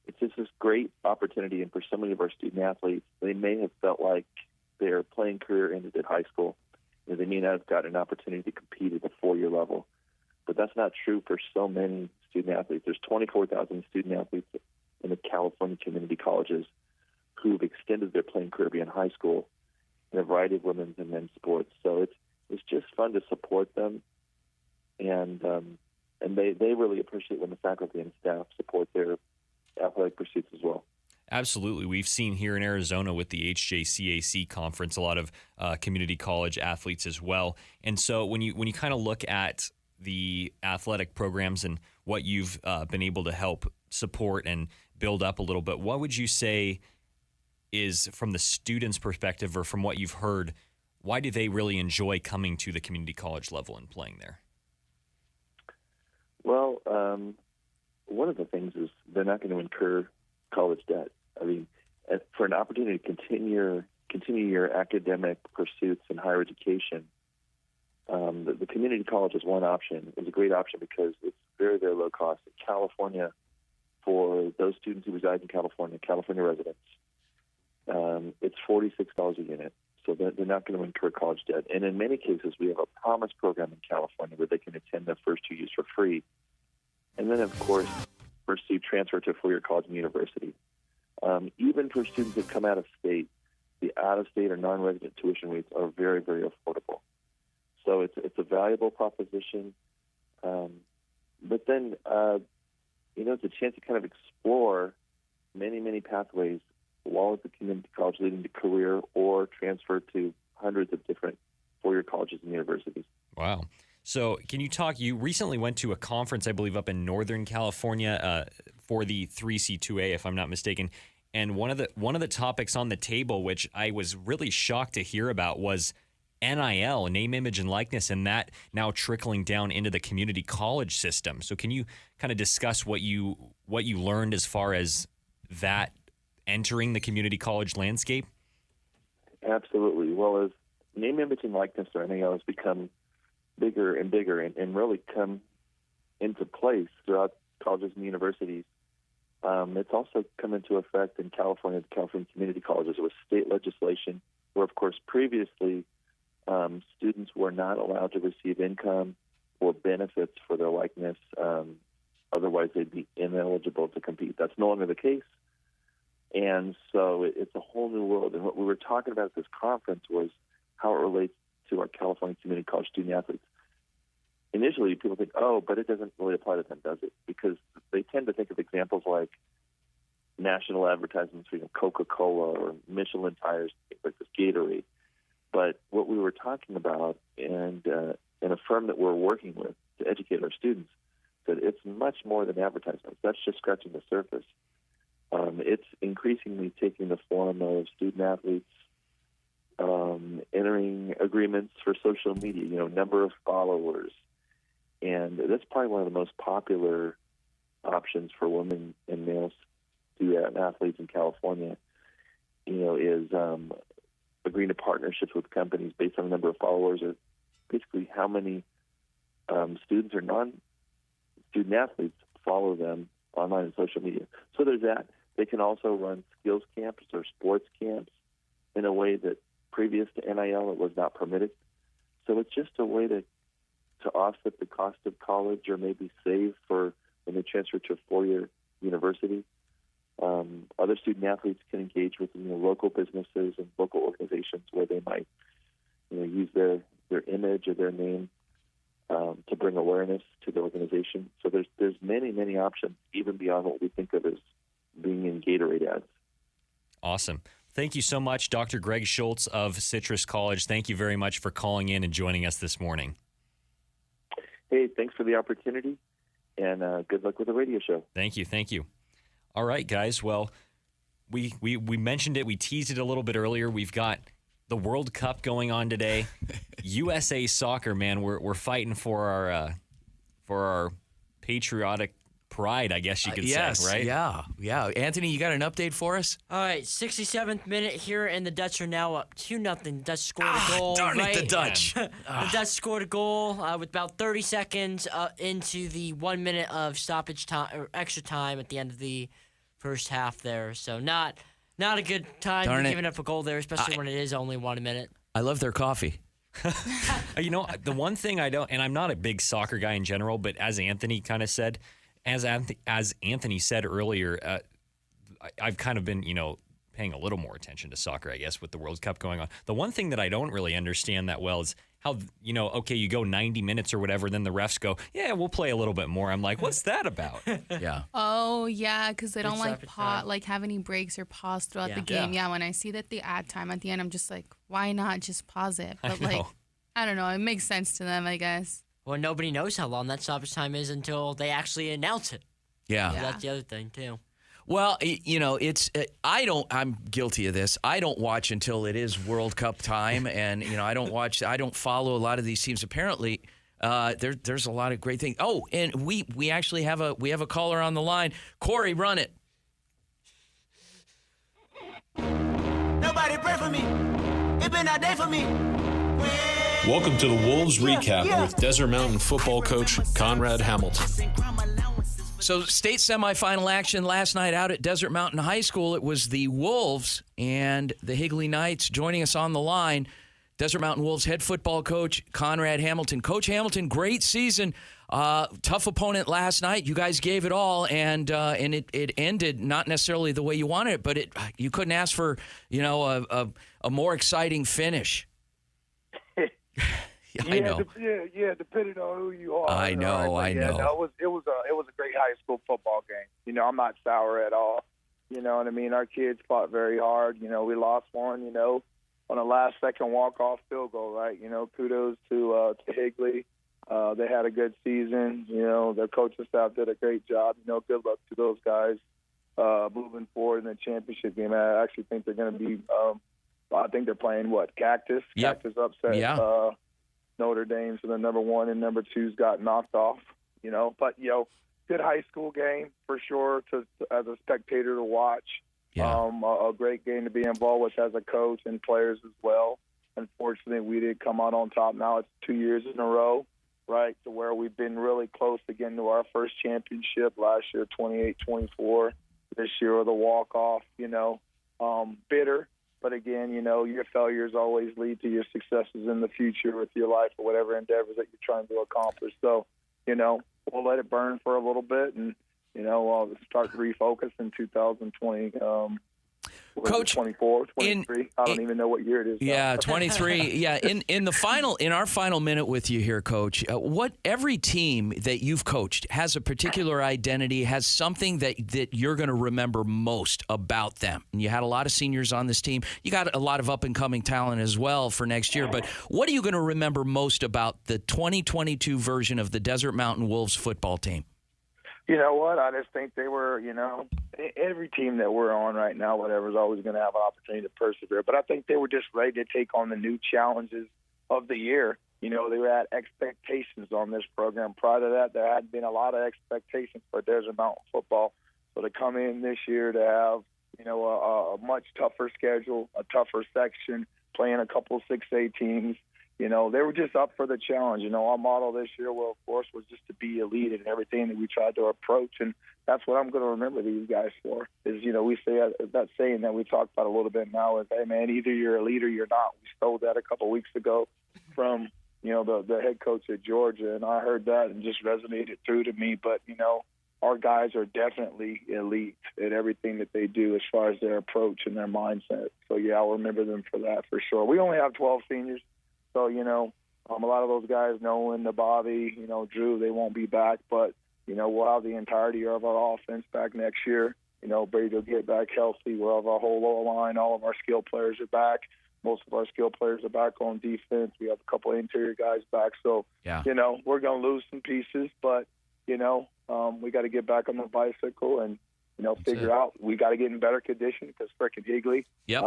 it's just this great opportunity. And for so many of our student athletes, they may have felt like their playing career ended at high school. They may not have gotten an opportunity to compete at the four-year level. But that's not true for so many student athletes. There's 24,000 student athletes in the California community colleges who've extended their playing career beyond high school in a variety of women's and men's sports. So it's just fun to support them, and they really appreciate when the faculty and staff support their athletic pursuits as well. Absolutely. We've seen here in Arizona with the HJCAC conference a lot of community college athletes as well. And so when you kind of look at the athletic programs and what you've been able to help support and build up a little bit, what would you say is, from the students' perspective or from what you've heard, why do they really enjoy coming to the community college level and playing there? Well, one of the things is they're not going to incur college debt. I mean, for an opportunity to continue your academic pursuits in higher education, the community college is one option. It's a great option because it's very, very low cost. In California, for those students who reside in California residents, it's $46 a unit. So they're not going to incur college debt. And in many cases, we have a promise program in California where they can attend their first 2 years for free. And then, of course, pursue transfer to a four-year college and university. Even for students that come out of state, the out-of-state or non-resident tuition rates are very, very affordable. So it's a valuable proposition. But then, it's a chance to kind of explore many, many pathways while at the community college leading to career or transfer to hundreds of different four-year colleges and universities. Wow. So can you talk, you recently went to a conference, I believe, up in Northern California for the 3C2A, if I'm not mistaken. And one of the topics on the table, which I was really shocked to hear about, was NIL, name, image, and likeness, and that now trickling down into the community college system. So can you kind of discuss what you learned as far as that entering the community college landscape? Absolutely. Well, as name, image, and likeness, or NIL, has become bigger and bigger and really come into place throughout colleges and universities, it's also come into effect in California, the California community colleges, with state legislation where, of course, previously students were not allowed to receive income or benefits for their likeness. Otherwise, they'd be ineligible to compete. That's no longer the case. And so it's a whole new world. And what we were talking about at this conference was how it relates to our California community college student athletes. Initially, people think, oh, but it doesn't really apply to them, does it? Because they tend to think of examples like national advertisements for Coca-Cola or Michelin tires, things like this, Gatorade. But what we were talking about, and in a firm that we're working with to educate our students, that it's much more than advertisements. That's just scratching the surface. It's increasingly taking the form of student athletes entering agreements for social media, number of followers. And that's probably one of the most popular options for women and male student athletes in California, is agreeing to partnerships with companies based on the number of followers, or basically how many students or non-student athletes follow them online and social media. So there's that. They can also run skills camps or sports camps in a way that previous to NIL it was not permitted. So it's just a way to offset the cost of college, or maybe save for when they transfer to a four-year university. Other student athletes can engage with local businesses and local organizations where they might use their image or their name to bring awareness to the organization. So there's many, many options, even beyond what we think of as being in Gatorade ads. Awesome. Thank you so much, Dr. Greg Schultz of Citrus College. Thank you very much for calling in and joining us this morning. Hey, thanks for the opportunity, and good luck with the radio show. Thank you. Thank you. All right, guys. Well, we mentioned it. We teased it a little bit earlier. We've got the World Cup going on today. USA Soccer, man, we're fighting for our patriotic pride, I guess you could say, right? Yeah. Anthony, you got an update for us? All right, 67th minute here, and the Dutch are now up 2-0. Dutch scored a goal. Darn it, the Dutch. The Dutch scored a goal with about 30 seconds into the 1 minute of stoppage time or extra time at the end of the first half there. So not a good time to be giving up a goal there, especially when it is only 1 minute. I love their coffee. The one thing I don't, and I'm not a big soccer guy in general, but as Anthony kind of said, as Anthony said earlier, I've kind of been, paying a little more attention to soccer, I guess, with the World Cup going on. The one thing that I don't really understand that well is how, you go 90 minutes or whatever, then the refs go, yeah, we'll play a little bit more. I'm like, what's that about? Yeah. Oh, yeah, because they don't have any breaks or pause throughout the game. Yeah, when I see that the ad time at the end, I'm just like, why not just pause it? But I don't know. It makes sense to them, I guess. Well, nobody knows how long that stoppage time is until they actually announce it. Yeah. So that's the other thing, too. Well, I'm guilty of this. I don't watch until it is World Cup time, and I don't follow a lot of these teams. Apparently, there's a lot of great things. Oh, and we actually have a caller on the line. Corey, run it. Nobody pray for me. It been a day for me. Welcome to the Wolves Recap with Desert Mountain football coach Conrad Hamilton. So, state semifinal action last night out at Desert Mountain High School. It was the Wolves and the Higley Knights. Joining us on the line, Desert Mountain Wolves head football coach Conrad Hamilton. Coach Hamilton, great season. Tough opponent last night. You guys gave it all, and it ended not necessarily the way you wanted it, but you couldn't ask for a more exciting finish. I know. Depending on who you are. I know. No, it was a great high school football game. I'm not sour at all. You know what I mean? Our kids fought very hard. We lost one. On a last-second walk-off field goal. Right? Kudos to Higley. They had a good season. Their coaching staff did a great job. Good luck to those guys moving forward in the championship game. I actually think they're going to be. I think they're playing Cactus. Yep. Cactus upset Notre Dame, so the number 1 and number 2's got knocked off. But good high school game for sure as a spectator to watch. Yeah. A great game to be involved with as a coach and players as well. Unfortunately, we did come out on top. Now it's 2 years in a row, right, to where we've been really close to getting to our first championship last year, 28-24. This year, with a walk-off. Bitter. But again, your failures always lead to your successes in the future with your life or whatever endeavors that you're trying to accomplish. So, we'll let it burn for a little bit and, start to refocus in 2020. Coach, 24, 23. I don't even know what year it is. Yeah, 23. Yeah, in our final minute with you here, Coach. Every team that you've coached has a particular identity, has something that you're going to remember most about them. And you had a lot of seniors on this team. You got a lot of up and coming talent as well for next year. But what are you going to remember most about the 2022 version of the Desert Mountain Wolves football team? You know what? I just think they were, every team that we're on right now, whatever, is always going to have an opportunity to persevere. But I think they were just ready to take on the new challenges of the year. They had expectations on this program. Prior to that, there had been a lot of expectations for Desert Mountain football. So to come in this year to have, a much tougher schedule, a tougher section, playing a couple 6A teams, they were just up for the challenge. Our model this year, well, of course, was just to be elite in everything that we tried to approach. And that's what I'm going to remember these guys for is, we say that saying that we talked about a little bit now is, hey, man, either you're elite or you're not. We stole that a couple weeks ago from, the head coach at Georgia. And I heard that and just resonated through to me. But, our guys are definitely elite at everything that they do as far as their approach and their mindset. So, yeah, I'll remember them for that for sure. We only have 12 seniors. So, a lot of those guys, Nolan, Bobby, Drew, they won't be back. But, we'll have the entirety of our offense back next year. Brady will get back healthy. We'll have our whole lower line. All of our skill players are back. Most of our skill players are back on defense. We have a couple of interior guys back. So, we're going to lose some pieces. But, we got to get back on the bicycle and, figure out we got to get in better condition because frickin' Higley. Yep.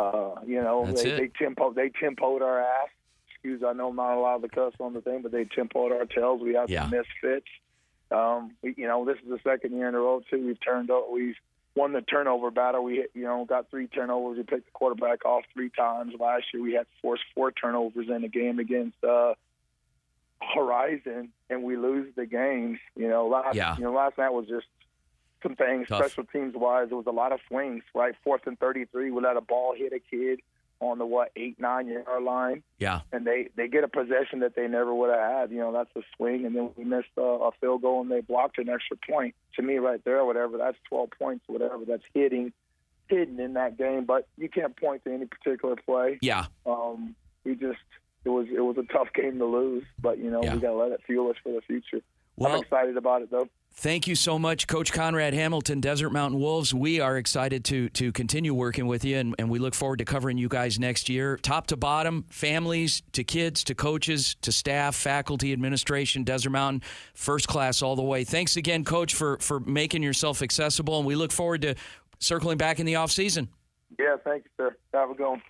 They tempoed our ass. I know I'm not allowed to cuss on the thing, but they tempoed our tails. We had some misfits. This is the second year in a row too. We've won the turnover battle. We got 3 turnovers. We picked the quarterback off 3 times. Last year we had forced 4 turnovers in a game against Horizon, and we lose the games. Last night was just some things. Tough. Special teams wise, there was a lot of swings. Right, 4th and 33, we let a ball hit a kid on the 8-9 yard line. Yeah. And they get a possession that they never would have had. That's a swing, and then we missed a field goal and they blocked an extra point. To me, right there, whatever, that's 12 points, whatever, that's hidden in that game. But you can't point to any particular play. Yeah. It was a tough game to lose, but we got to let it fuel us for the future. Well, I'm excited about it though. Thank you so much, Coach Conrad Hamilton, Desert Mountain Wolves. We are excited to continue working with you, and we look forward to covering you guys next year. Top to bottom, families to kids to coaches to staff, faculty, administration, Desert Mountain, first class all the way. Thanks again, Coach, for making yourself accessible, and we look forward to circling back in the offseason. Yeah, thank you, sir. Have a good one.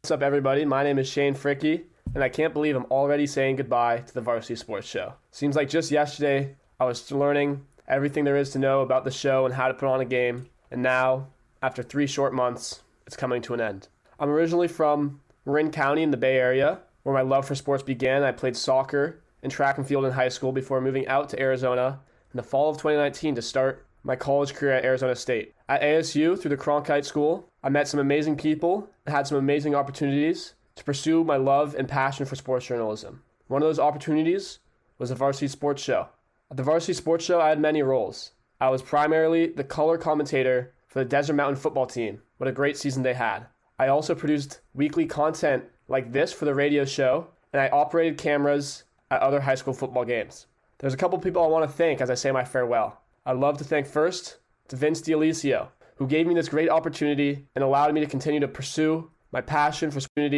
What's up, everybody? My name is Shane Fricky, and I can't believe I'm already saying goodbye to the Varsity Sports Show. Seems like just yesterday I was learning everything there is to know about the show and how to put on a game, and now, after 3 short months, it's coming to an end. I'm originally from Marin County in the Bay Area, where my love for sports began. I played soccer and track and field in high school before moving out to Arizona in the fall of 2019 to start my college career at Arizona State. At ASU, through the Cronkite School, I met some amazing people and had some amazing opportunities to pursue my love and passion for sports journalism. One of those opportunities was the Varsity Sports Show. At the Varsity Sports Show, I had many roles. I was primarily the color commentator for the Desert Mountain football team. What a great season they had. I also produced weekly content like this for the radio show, and I operated cameras at other high school football games. There's a couple people I want to thank as I say my farewell. I'd love to thank first to Vince D'Alicio, who gave me this great opportunity and allowed me to continue to pursue my passion for sports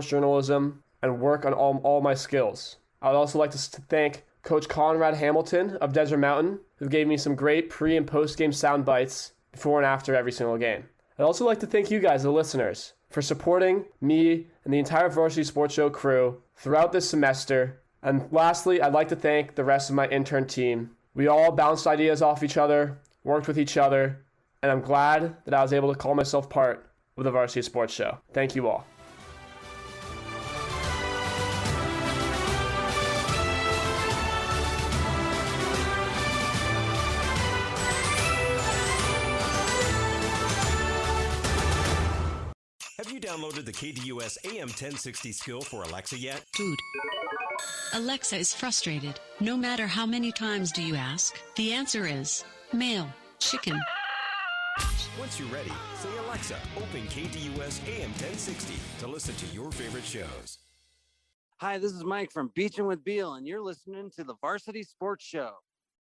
journalism and work on all my skills. I would also like to thank Coach Conrad Hamilton of Desert Mountain, who gave me some great pre- and post-game sound bites before and after every single game. I'd also like to thank you guys, the listeners, for supporting me and the entire Varsity Sports Show crew throughout this semester. And lastly, I'd like to thank the rest of my intern team. We all bounced ideas off each other, worked with each other, and I'm glad that I was able to call myself part of the Varsity Sports Show. Thank you all. Have you downloaded the KDUS AM 1060 skill for Alexa yet? Dude, Alexa is frustrated. No matter how many times do you ask, the answer is male, chicken. Once you're ready, say Alexa, open KDUS AM 1060 to listen to your favorite shows. Hi, this is Mike from Beachin' with Beal, and you're listening to the Varsity Sports Show.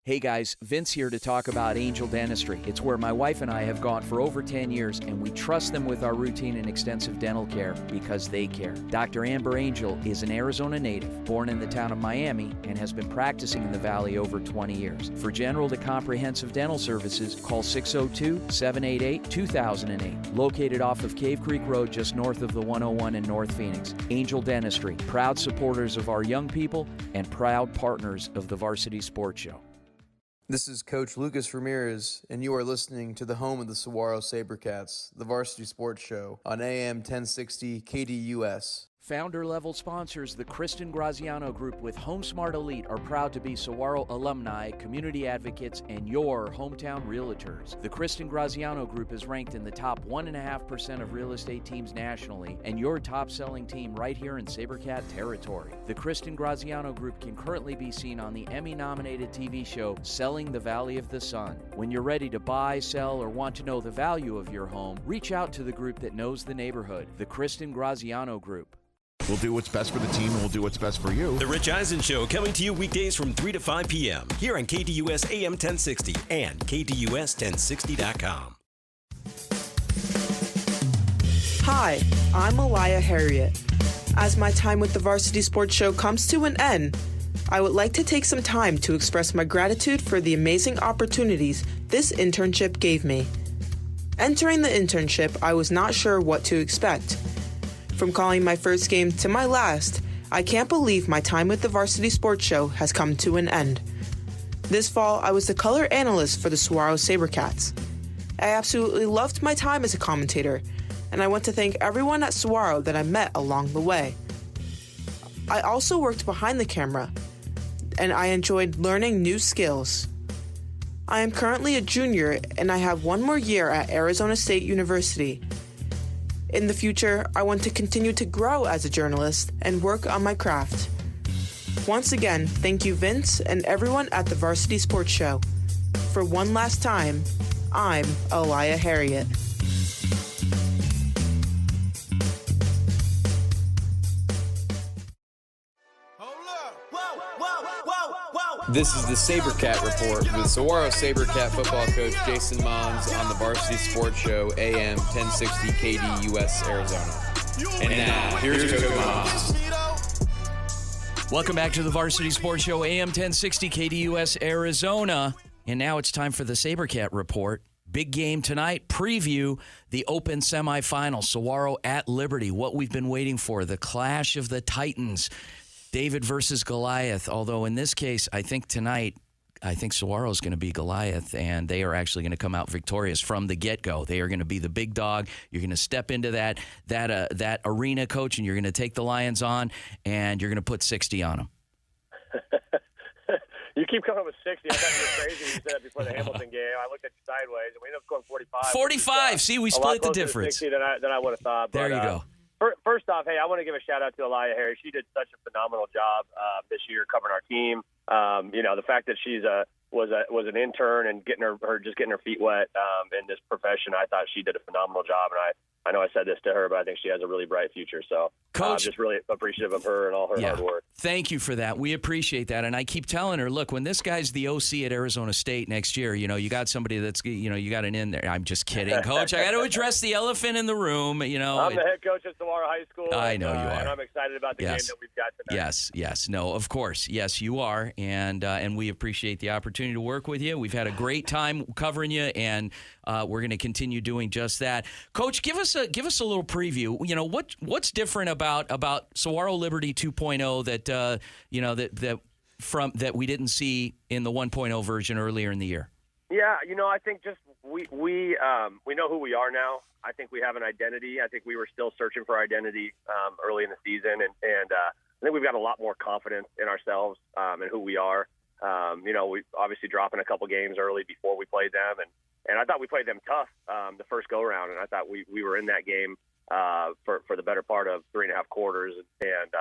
Hey guys, Vince here to talk about Angel Dentistry. It's where my wife and I have gone for over 10 years, and we trust them with our routine and extensive dental care because they care. Dr. Amber Angel is an Arizona native, born in the town of Miami, and has been practicing in the Valley over 20 years. For general to comprehensive dental services, call 602-788-2008. Located off of Cave Creek Road just north of the 101 in North Phoenix. Angel Dentistry, proud supporters of our young people and proud partners of the Varsity Sports Show. This is Coach Lucas Ramirez, and you are listening to the home of the Saguaro SaberCats, the Varsity Sports Show, on AM 1060 KDUS. Founder-level sponsors, the Kristen Graziano Group with HomeSmart Elite, are proud to be Saguaro alumni, community advocates, and your hometown realtors. The Kristen Graziano Group is ranked in the top 1.5% of real estate teams nationally, and your top-selling team right here in SaberCat territory. The Kristen Graziano Group can currently be seen on the Emmy-nominated TV show Selling the Valley of the Sun. When you're ready to buy, sell, or want to know the value of your home, reach out to the group that knows the neighborhood, the Kristen Graziano Group. We'll do what's best for the team, and we'll do what's best for you. The Rich Eisen Show, coming to you weekdays from 3 to 5 p.m. here on KDUS AM 1060 and KDUS1060.com. Hi, I'm Aliyah Harriet. As my time with the Varsity Sports Show comes to an end, I would like to take some time to express my gratitude for the amazing opportunities this internship gave me. Entering the internship, I was not sure what to expect. From calling my first game to my last, I can't believe my time with the Varsity Sports Show has come to an end. This fall, I was the color analyst for the Saguaro SaberCats. I absolutely loved my time as a commentator, and I want to thank everyone at Saguaro that I met along the way. I also worked behind the camera, and I enjoyed learning new skills. I am currently a junior, and I have one more year at Arizona State University. In the future, I want to continue to grow as a journalist and work on my craft. Once again, thank you, Vince, and everyone at the Varsity Sports Show. For one last time, I'm Aliyah Harriet. This is the SaberCat Report with Saguaro SaberCat football coach Jason Mons on the Varsity Sports Show, AM 1060 KDUS, Arizona. And now, here's Coach Mons. Welcome back to the Varsity Sports Show, AM 1060 KDUS, Arizona. And now it's time for the SaberCat Report. Big game tonight. Preview the Open semifinal. Saguaro at Liberty. What we've been waiting for. The clash of the Titans. David versus Goliath. Although in this case, I think tonight, Saguaro is going to be Goliath, and they are actually going to come out victorious from the get-go. They are going to be the big dog. You're going to step into that arena, Coach, and you're going to take the Lions on, and you're going to put 60 on them. You keep coming up with 60. I thought you were crazy. You said that before the Hamilton game. I looked at you sideways, and we ended up scoring 45. 45. See, we split the difference. 60 than I would have thought. There you go. First off, hey, I want to give a shout out to Elia Harris. She did such a phenomenal job this year covering our team. The fact that she's was an intern and getting her feet wet in this profession, I thought she did a phenomenal job, and I know I said this to her, but I think she has a really bright future. So, Coach, just really appreciative of her and all her hard work. Thank you for that. We appreciate that. And I keep telling her, look, when this guy's the OC at Arizona State next year, you got somebody that's, you got an in there. I'm just kidding, Coach. I got to address the elephant in the room. I'm the head coach at Saguaro High School. I know you are. And I'm excited about the game that we've got tonight. Yes. No, of course. Yes, you are. And we appreciate the opportunity to work with you. We've had a great time covering you, and we're going to continue doing just that. Coach, give us a little preview. What's different about Saguaro Liberty 2.0 that we didn't see in the 1.0 version earlier in the year? Yeah, I think just we know who we are now. I think we have an identity. I think we were still searching for identity early in the season, and I think we've got a lot more confidence in ourselves and who we are. We obviously dropping a couple games early before we played them, and I thought we played them tough the first go round, and I thought we were in that game for the better part of 3.5 quarters, and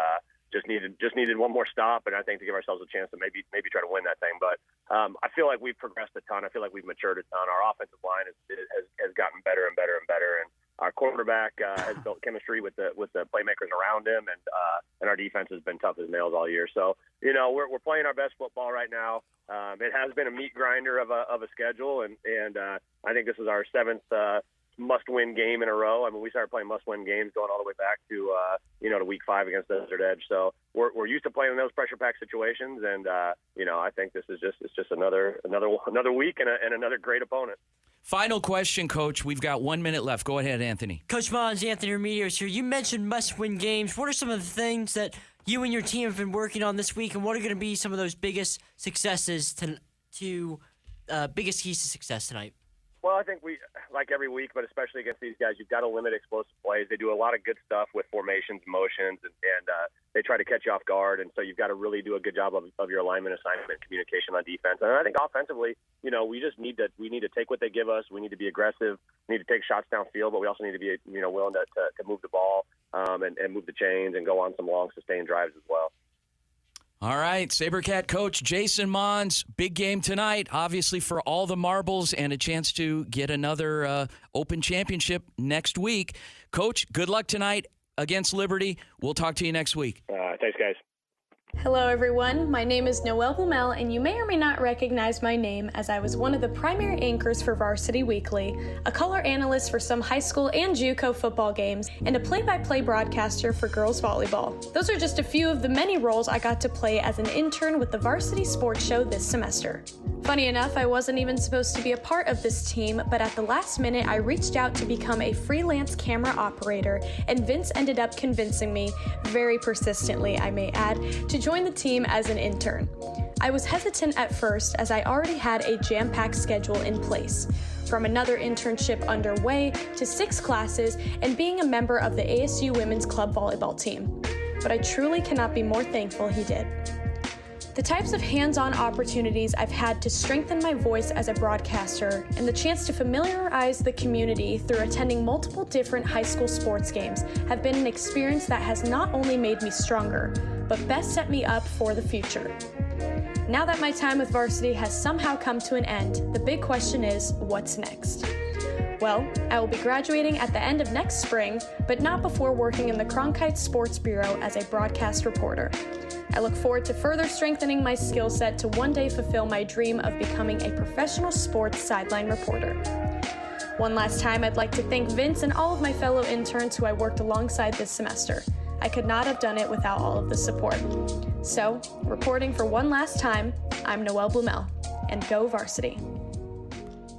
just needed one more stop, and I think to give ourselves a chance to maybe try to win that thing. But I feel like we've progressed a ton. I feel like we've matured a ton. Our offensive line has gotten better and better and better, and our quarterback has built chemistry with the playmakers around him, and our defense has been tough as nails all year. So we're playing our best football right now. It has been a meat grinder of a schedule, and I think this is our 7th must-win game in a row. I mean, we started playing must-win games going all the way back to to Week 5 against Desert Edge. So we're used to playing in those pressure-packed situations, and I think this is just another week and another great opponent. Final question, Coach. We've got 1 minute left. Go ahead, Anthony. Coach Mons, Anthony Remedios here. You mentioned must-win games. What are some of the things that you and your team have been working on this week, and what are going to be some of those biggest successes biggest keys to success tonight? Well, I think we, like every week, but especially against these guys, you've got to limit explosive plays. They do a lot of good stuff with formations, motions, and they try to catch you off guard. And so you've got to really do a good job of your alignment, assignment, communication on defense. And I think offensively, we just need to take what they give us. We need to be aggressive. We need to take shots downfield, but we also need to be willing to move the ball and move the chains and go on some long sustained drives as well. All right, SaberCat coach Jason Mons, big game tonight, obviously for all the marbles and a chance to get another Open Championship next week. Coach, good luck tonight against Liberty. We'll talk to you next week. Thanks, guys. Hello everyone, my name is Noelle Blumel, and you may or may not recognize my name as I was one of the primary anchors for Varsity Weekly, a color analyst for some high school and JUCO football games, and a play-by-play broadcaster for girls volleyball. Those are just a few of the many roles I got to play as an intern with the Varsity Sports Show this semester. Funny enough, I wasn't even supposed to be a part of this team, but at the last minute I reached out to become a freelance camera operator, and Vince ended up convincing me, very persistently I may add, to join the team as an intern. I was hesitant at first as I already had a jam-packed schedule in place, from another internship underway to 6 classes and being a member of the ASU Women's Club volleyball team. But I truly cannot be more thankful he did. The types of hands-on opportunities I've had to strengthen my voice as a broadcaster and the chance to familiarize the community through attending multiple different high school sports games have been an experience that has not only made me stronger, but best set me up for the future. Now that my time with Varsity has somehow come to an end, the big question is, what's next? Well, I will be graduating at the end of next spring, but not before working in the Cronkite Sports Bureau as a broadcast reporter. I look forward to further strengthening my skill set to one day fulfill my dream of becoming a professional sports sideline reporter. One last time, I'd like to thank Vince and all of my fellow interns who I worked alongside this semester. I could not have done it without all of the support. So, reporting for one last time, I'm Noelle Blumel. and go Varsity.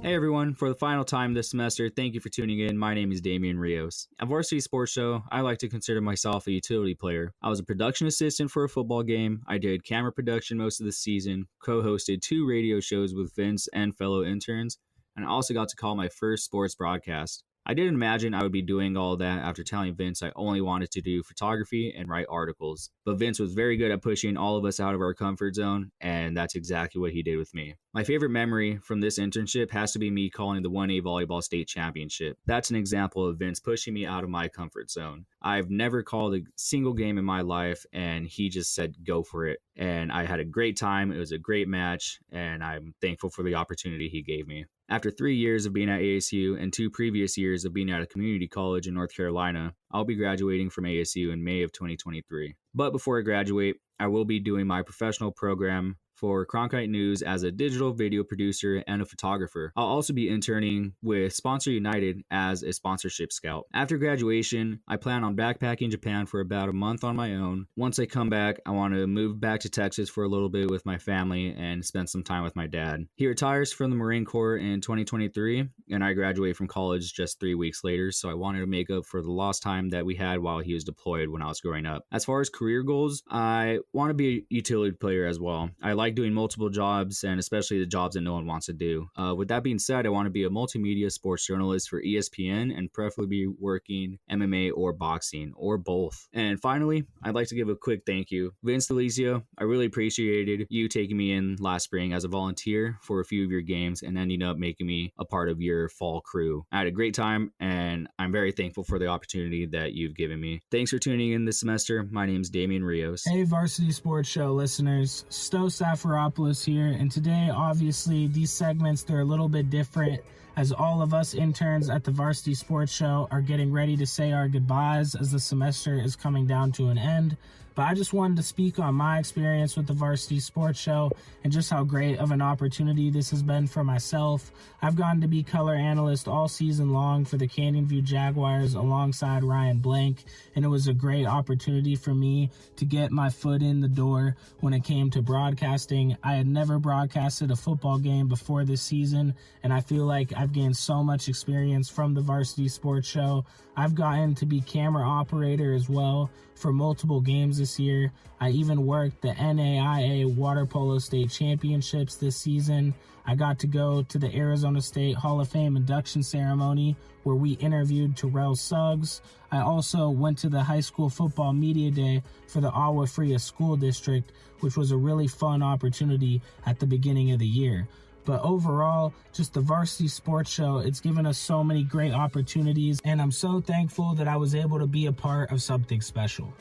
Hey everyone, for the final time this semester, thank you for tuning in. My name is Damian Rios. At Varsity Sports Show, I like to consider myself a utility player. I was a production assistant for a football game. I did camera production most of the season, co-hosted 2 radio shows with Vince and fellow interns, and I also got to call my first sports broadcast. I didn't imagine I would be doing all of that after telling Vince I only wanted to do photography and write articles. But Vince was very good at pushing all of us out of our comfort zone, and that's exactly what he did with me. My favorite memory from this internship has to be me calling the 1A Volleyball State Championship. That's an example of Vince pushing me out of my comfort zone. I've never called a single game in my life, and he just said, go for it. And I had a great time. It was a great match, and I'm thankful for the opportunity he gave me. After 3 years of being at ASU and 2 previous years of being at a community college in North Carolina, I'll be graduating from ASU in May of 2023. But before I graduate, I will be doing my professional program for Cronkite News as a digital video producer and a photographer. I'll also be interning with Sponsor United as a sponsorship scout. After graduation, I plan on backpacking Japan for about a month on my own. Once I come back, I want to move back to Texas for a little bit with my family and spend some time with my dad. He retires from the Marine Corps in 2023, and I graduate from college just 3 weeks later, so I wanted to make up for the lost time that we had while he was deployed when I was growing up. As far as career goals, I want to be a utility player as well. I like doing multiple jobs, and especially the jobs that no one wants to do. With that being said, I want to be a multimedia sports journalist for ESPN and preferably be working MMA or boxing or both. And finally, I'd like to give a quick thank you. Vince Delizio, I really appreciated you taking me in last spring as a volunteer for a few of your games and ending up making me a part of your fall crew. I had a great time, and I'm very thankful for the opportunity that you've given me. Thanks for tuning in this semester. My name's Damian Rios. Hey, Varsity Sports Show listeners. Sto Safaropoulos here, and today, obviously, these segments, they're a little bit different as all of us interns at the Varsity Sports Show are getting ready to say our goodbyes as the semester is coming down to an end. But I just wanted to speak on my experience with the Varsity Sports Show and just how great of an opportunity this has been for myself. I've gotten to be color analyst all season long for the Canyon View Jaguars alongside Ryan Blank, and it was a great opportunity for me to get my foot in the door when it came to broadcasting. I had never broadcasted a football game before this season, and I feel like I've gained so much experience from the Varsity Sports Show. I've gotten to be camera operator as well for multiple games this year. I even worked the NAIA Water Polo State Championships this season. I got to go to the Arizona State Hall of Fame induction ceremony where we interviewed Terrell Suggs. I also went to the high school football media day for the Agua Fria School District, which was a really fun opportunity at the beginning of the year. But overall, just the Varsity Sports Show, it's given us so many great opportunities, and I'm so thankful that I was able to be a part of something special.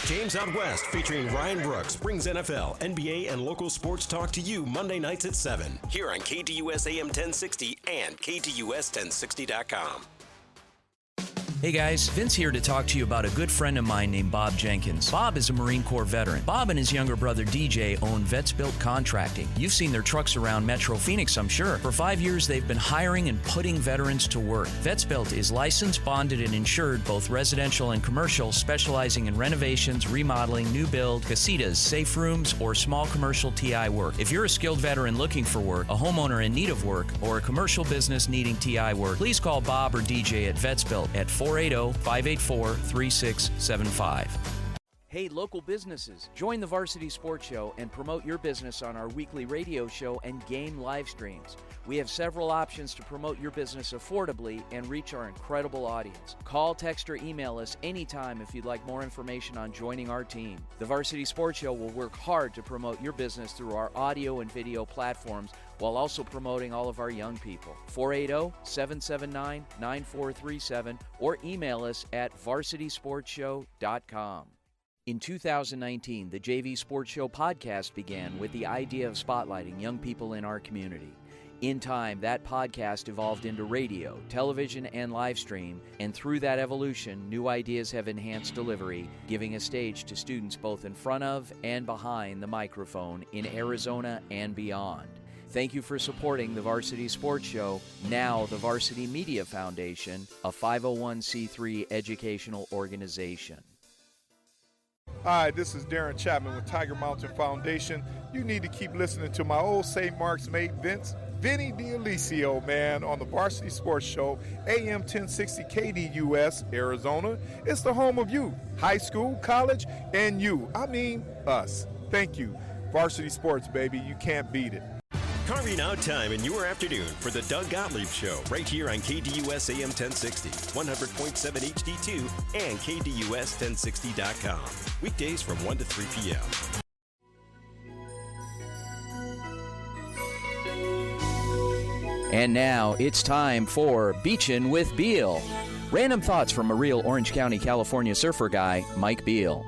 Games Out West featuring Ryan Brooks brings NFL, NBA, and local sports talk to you Monday nights at 7 here on KDUS AM 1060 and KDUS1060.com. Hey guys, Vince here to talk to you about a good friend of mine named Bob Jenkins. Bob is a Marine Corps veteran. Bob and his younger brother DJ own Vets Built Contracting. You've seen their trucks around Metro Phoenix, I'm sure. For 5 years, they've been hiring and putting veterans to work. Vets Built is licensed, bonded, and insured, both residential and commercial, specializing in renovations, remodeling, new build, casitas, safe rooms, or small commercial TI work. If you're a skilled veteran looking for work, a homeowner in need of work, or a commercial business needing TI work, please call Bob or DJ at Vets Built at 480-584-3675. Hey, local businesses, join the Varsity Sports Show and promote your business on our weekly radio show and game live streams. We have several options to promote your business affordably and reach our incredible audience. Call, text, or email us anytime if you'd like more information on joining our team. The Varsity Sports Show will work hard to promote your business through our audio and video platforms while also promoting all of our young people. 480-779-9437 or email us at varsitysportshow.com. In 2019, the JV Sports Show podcast began with the idea of spotlighting young people in our community. In time, that podcast evolved into radio, television, and live stream, and through that evolution, new ideas have enhanced delivery, giving a stage to students both in front of and behind the microphone in Arizona and beyond. Thank you for supporting the Varsity Sports Show, now the Varsity Media Foundation, a 501c3 educational organization. Hi, this is Darren Chapman with Tiger Mountain Foundation. You need to keep listening to my old St. Mark's mate, Vinny D'Alicio, man, on the Varsity Sports Show, AM 1060 KDUS, Arizona. It's the home of you, high school, college, and you. I mean, us. Thank you. Varsity Sports, baby. You can't beat it. Carving out time in your afternoon for the Doug Gottlieb Show right here on KDUS AM 1060, 100.7 HD2, and KDUS1060.com. Weekdays from 1 to 3 p.m. And now it's time for Beachin' with Beal. Random thoughts from a real Orange County, California surfer guy, Mike Beal.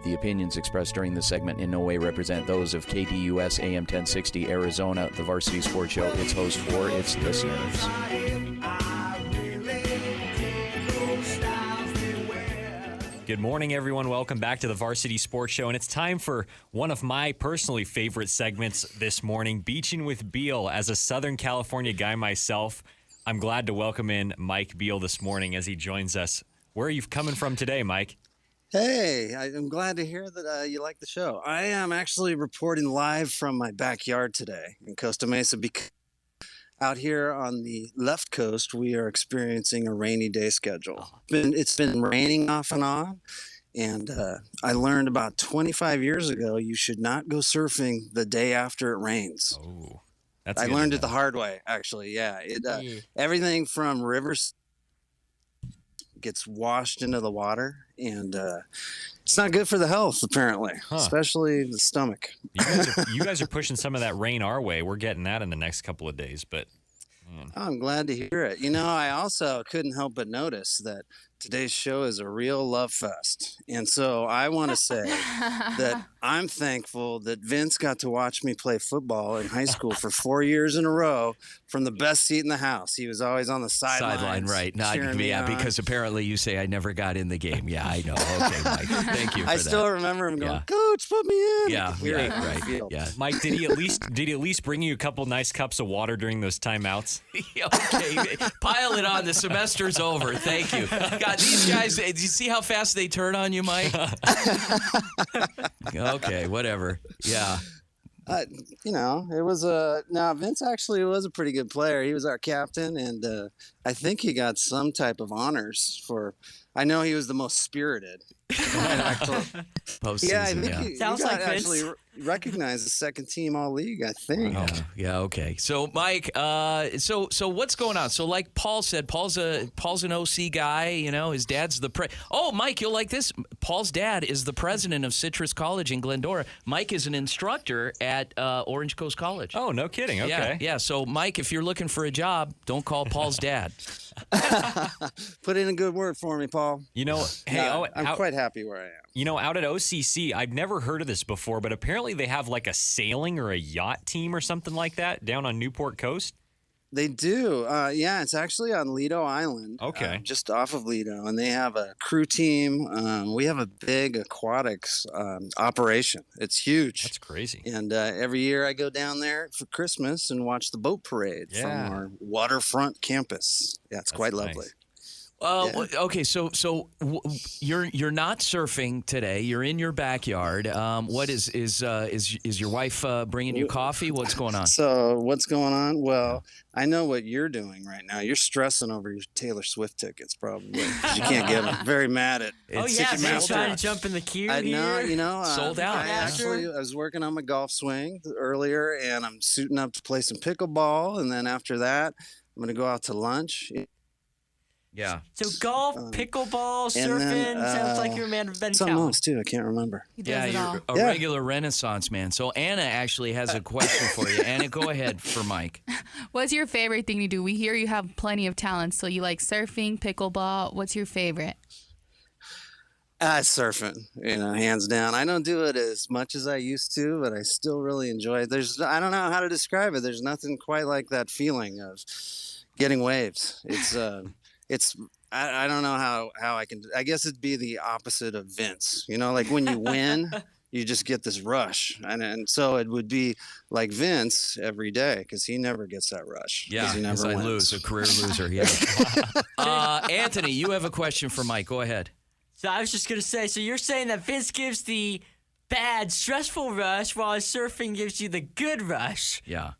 The opinions expressed during this segment in no way represent those of KDUS AM 1060 Arizona, the Varsity Sports Show, its host, or its listeners. Good morning, everyone. Welcome back to the Varsity Sports Show, and it's time for one of my personally favorite segments this morning, Beachin' with Beal. As a Southern California guy myself, I'm glad to welcome in Mike Beal this morning as he joins us. Where are you coming from today, Mike? Hey, I'm glad to hear that you like the show. I am actually reporting live from my backyard today in Costa Mesa. Because out here on the left coast, we are experiencing a rainy day schedule. It's been raining off and on, and I learned about 25 years ago you should not go surfing the day after it rains. Oh, I learned it the hard way, actually. Yeah, everything from rivers gets washed into the water, and it's not good for the health, apparently, especially the stomach. You guys are pushing some of that rain our way. We're getting that in the next couple of days, but man. I'm glad to hear it. You know, I also couldn't help but notice that today's show is a real love fest. And so I want to say that I'm thankful that Vince got to watch me play football in high school for 4 years in a row from the best seat in the house. He was always on the sideline. Right. Because apparently you say I never got in the game. Yeah, I know. Okay, Mike. Thank you for I that. still remember him going, Coach, put me in. Yeah, right. Yeah. Mike, did he at least bring you a couple nice cups of water during those timeouts? Okay, pile it on. The semester's over. Thank you. God, these guys, do you see how fast they turn on you, Mike? Okay, whatever. Yeah. You know, it was now Vince actually was a pretty good player. He was our captain, and I think he got some type of honors for. I know he was the most spirited. Postseason, yeah, I think he Sounds got like Vince. actually recognized the second team all league. I think. Yeah. Okay. So, Mike, so what's going on? So, like Paul said, Paul's an OC guy. You know, his dad's the Oh, Mike, you'll like this. Paul's dad is the president of Citrus College in Glendora. Mike is an instructor at Orange Coast College. Oh, no kidding. Okay. Yeah. So, Mike, if you're looking for a job, don't call Paul's dad. Put in a good word for me, Paul. You know, I'm quite happy where I am. You know, out at OCC, I've never heard of this before, but apparently they have like a sailing or a yacht team or something like that down on Newport Coast. They do. Yeah, it's actually on Lido Island. Okay. Just off of Lido. And they have a crew team. We have a big aquatics operation. It's huge. That's crazy. And every year I go down there for Christmas and watch the boat parade from our waterfront campus. Yeah, it's quite lovely. Okay, so you're not surfing today. You're in your backyard. What is your wife bringing you coffee? What's going on? So what's going on? Well, I know what you're doing right now. You're stressing over your Taylor Swift tickets, probably, 'cause you can't get them. Very mad at. Vince trying to jump in the queue here. Sold out. I was working on my golf swing earlier, and I'm suiting up to play some pickleball, and then after that, I'm going to go out to lunch. Yeah. So golf, pickleball, surfing, sounds like you're a man of many something talents. else too. I can't remember. You're a regular Renaissance man. So Anna actually has a question for you. Anna, go ahead for Mike. What's your favorite thing to do? We hear you have plenty of talents. So you like surfing, pickleball. What's your favorite? Surfing, hands down. I don't do it as much as I used to, but I still really enjoy it. I don't know how to describe it. There's nothing quite like that feeling of getting waves. I don't know how I can. I guess it'd be the opposite of Vince. Like when you win, you just get this rush, and so it would be like Vince every day because he never gets that rush. Yeah, he never I wins. lose, a career loser. Yeah. Anthony, you have a question for Mike. Go ahead. So I was just going to say, so you're saying that Vince gives the bad, stressful rush while surfing gives you the good rush. Yeah.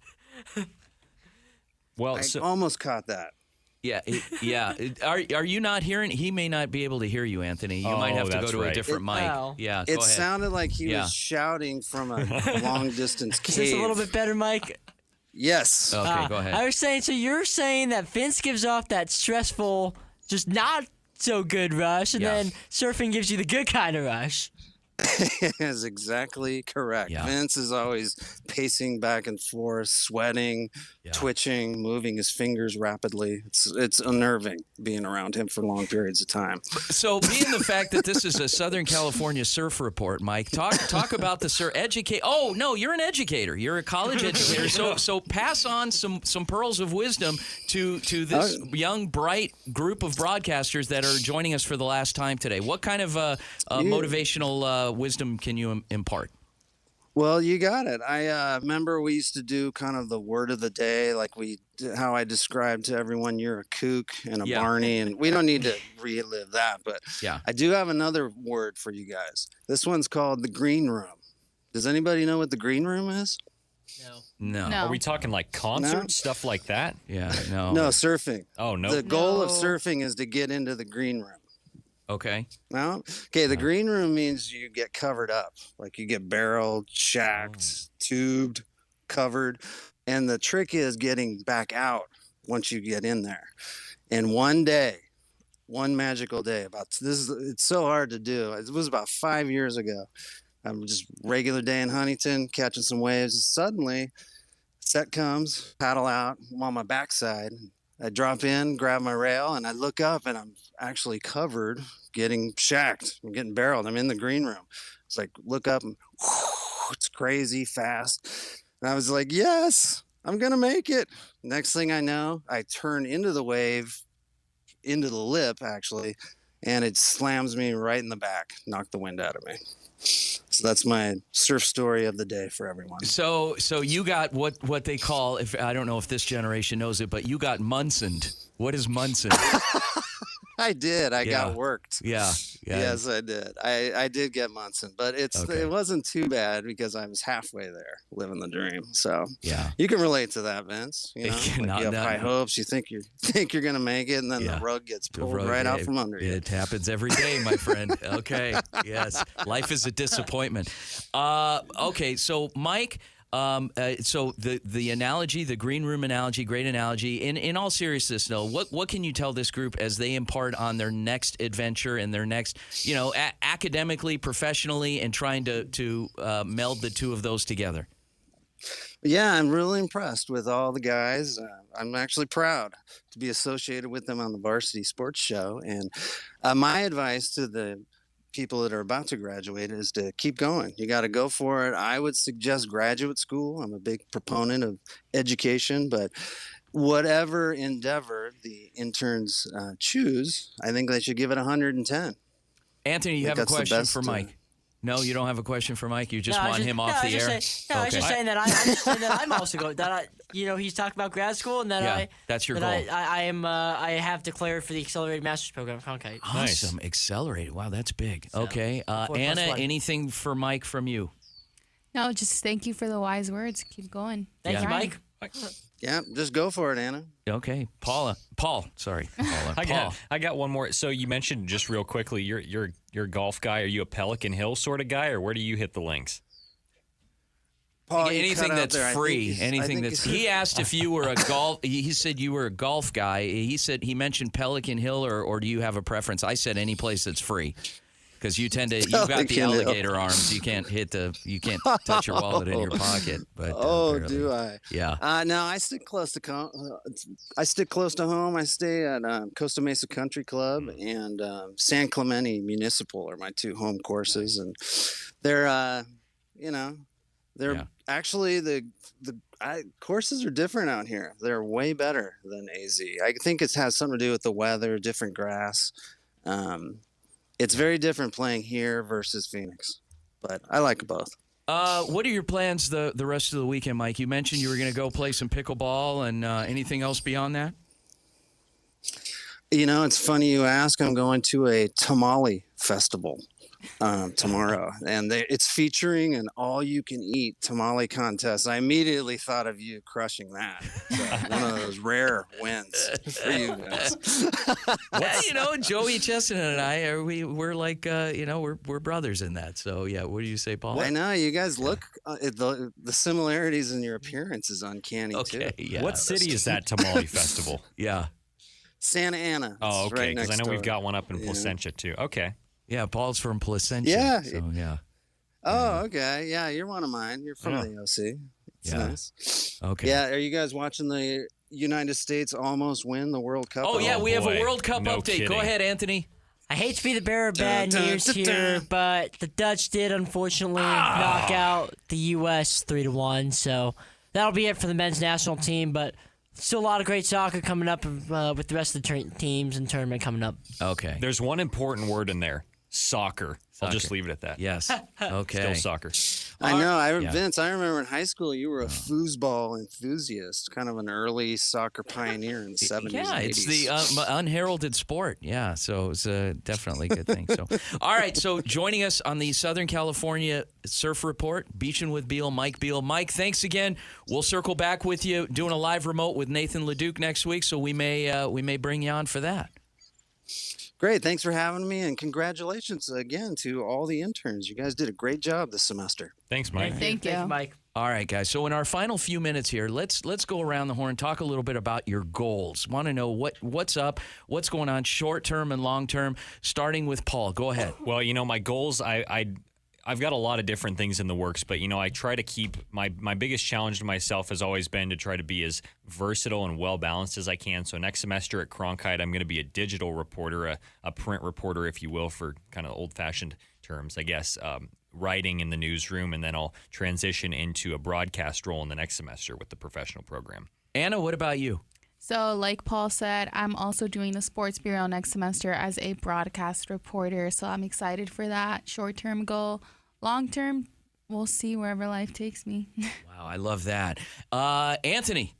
Well, I almost caught that. Yeah, Are you not hearing? He may not be able to hear you, Anthony. You might have to go to a different mic. Yeah, go It ahead. sounded like he was shouting from a long distance cave. Is this a little bit better, Mike? Yes. Okay, go ahead. I was saying, so you're saying that Vince gives off that stressful, just not so good rush, and then surfing gives you the good kind of rush. Is exactly correct. Vince is always pacing back and forth, sweating, twitching, moving his fingers rapidly. It's unnerving being around him for long periods of time. So, being the fact that this is a Southern California surf report, Mike, talk about the surf. Educate. Oh no, you're an educator. You're a college educator. So pass on some pearls of wisdom to this young, bright group of broadcasters that are joining us for the last time today. What kind of motivational wisdom can you impart? Well, you got it. I remember we used to do kind of the word of the day, like how I described to everyone, you're a kook and a Barney, and we don't need to relive that, but I do have another word for you guys. This one's called the green room. Does anybody know what the green room is? No. Are we talking like concerts, stuff like that? Yeah, no. No, surfing. Oh, no. The goal of surfing is to get into the green room. Okay. No? Okay, the green room means you get covered up. Like you get barreled, shacked, tubed, covered. And the trick is getting back out once you get in there. And one magical day, it's so hard to do. It was about 5 years ago. I'm just regular day in Huntington, catching some waves. Suddenly, set comes, paddle out. I'm on my backside. I drop in, grab my rail, and I look up, and I'm actually covered, getting shacked. I'm getting barreled. I'm in the green room. It's like, look up, and it's crazy fast. And I was like, yes, I'm going to make it. Next thing I know, I turn into the wave, into the lip, actually, and it slams me right in the back, knocked the wind out of me. So that's my surf story of the day for everyone. So you got what they call, I don't know if this generation knows it, but you got Munsoned. What is Munson? I did. I got worked. Yeah. Yes, I did. I did get Munson, but it wasn't too bad because I was halfway there, living the dream. So you can relate to that, Vince. You know, you have high hopes. You think you're gonna make it, and then the rug gets pulled right out from under you. It happens every day, my friend. Okay. Yes. Life is a disappointment. Okay. So Mike. So the analogy, the green room analogy, great analogy. In all seriousness, though, what can you tell this group as they impart on their next adventure and their next, academically, professionally, and trying to meld the two of those together? Yeah, I'm really impressed with all the guys. I'm actually proud to be associated with them on the Varsity Sports Show. And my advice to the people that are about to graduate is to keep going. You got to go for it. I would suggest graduate school. I'm a big proponent of education, but whatever endeavor the interns choose, I think they should give it 110. Anthony, you have a question for Mike? No, you don't have a question for Mike. You just want him off the air. I was just saying that I'm also going. That he's talking about grad school, and that that's your goal. I have declared for the accelerated master's program at Cronkite. Awesome, accelerated. Wow, that's big. Okay, Anna, anything for Mike from you? No, just thank you for the wise words. Keep going. Thank you, Mike. Yeah, just go for it, Anna. Okay, Paul. Sorry, Paula. I got one more. So you mentioned just real quickly, you're a golf guy. Are you a Pelican Hill sort of guy, or where do you hit the links? Paul, anything that's free. Anything that's. He asked if you were a golf. He said you were a golf guy. He mentioned Pelican Hill, or do you have a preference? I said any place that's free. Because you've got the alligator arms, you can't touch your wallet in your pocket. But do I? Yeah. No, I stick close to home. I stay at Costa Mesa Country Club and San Clemente Municipal are my two home courses, and they're actually the courses are different out here. They're way better than AZ. I think it has something to do with the weather, different grass. It's very different playing here versus Phoenix, but I like both. What are your plans the rest of the weekend, Mike? You mentioned you were going to go play some pickleball, and anything else beyond that? It's funny you ask. I'm going to a tamale Festival tomorrow, and it's featuring an all-you-can-eat tamale contest. I immediately thought of you crushing that. So one of those rare wins for you guys. Yeah, Joey Chestnut and I we're like we're brothers in that. So yeah, what do you say, Paul? I know you guys look the similarities in your appearance is uncanny too. Yeah. What city is that tamale festival? Yeah, Santa Ana. Oh, okay. Because I know we've got one up in Placentia too. Okay. Yeah, Paul's from Placentia. Yeah. So, yeah. Oh, okay. Yeah, you're one of mine. You're from the OC. It's nice. Okay. Yeah, are you guys watching the United States almost win the World Cup? Oh, yeah, we have a World Cup No update. kidding. Go ahead, Anthony. I hate to be the bearer of bad news here, but the Dutch did unfortunately knock out the U.S. 3-1. So that'll be it for the men's national team. But still a lot of great soccer coming up with the rest of the teams and tournament coming up. Okay. There's one important word in there. Soccer. I'll just leave it at that. Yes. Okay. Still soccer. I know. Vince, I remember in high school you were a foosball enthusiast, kind of an early soccer pioneer in the 70s Yeah, and 80s. it's the unheralded sport. Yeah, so it's definitely a good thing. So, all right, so joining us on the Southern California Surf Report, Beaching with Beal, Mike Beal. Mike, thanks again. We'll circle back with you doing a live remote with Nathan LeDuc next week, so we may bring you on for that. Great. Thanks for having me, and congratulations again to all the interns. You guys did a great job this semester. Thanks, Mike. Thank you, Mike. All right, guys. So in our final few minutes here, let's go around the horn, talk a little bit about your goals. Want to know what's up, what's going on, short term and long term. Starting with Paul. Go ahead. Well, my goals. I've got a lot of different things in the works, but I try to keep my biggest challenge to myself has always been to try to be as versatile and well balanced as I can. So next semester at Cronkite, I'm going to be a digital reporter, a print reporter, if you will, for kind of old fashioned terms, I guess. Writing in the newsroom, and then I'll transition into a broadcast role in the next semester with the professional program. Anna, what about you? So, like Paul said, I'm also doing the Sports Bureau next semester as a broadcast reporter. So I'm excited for that short-term goal. Long-term, we'll see wherever life takes me. Wow, I love that. Anthony.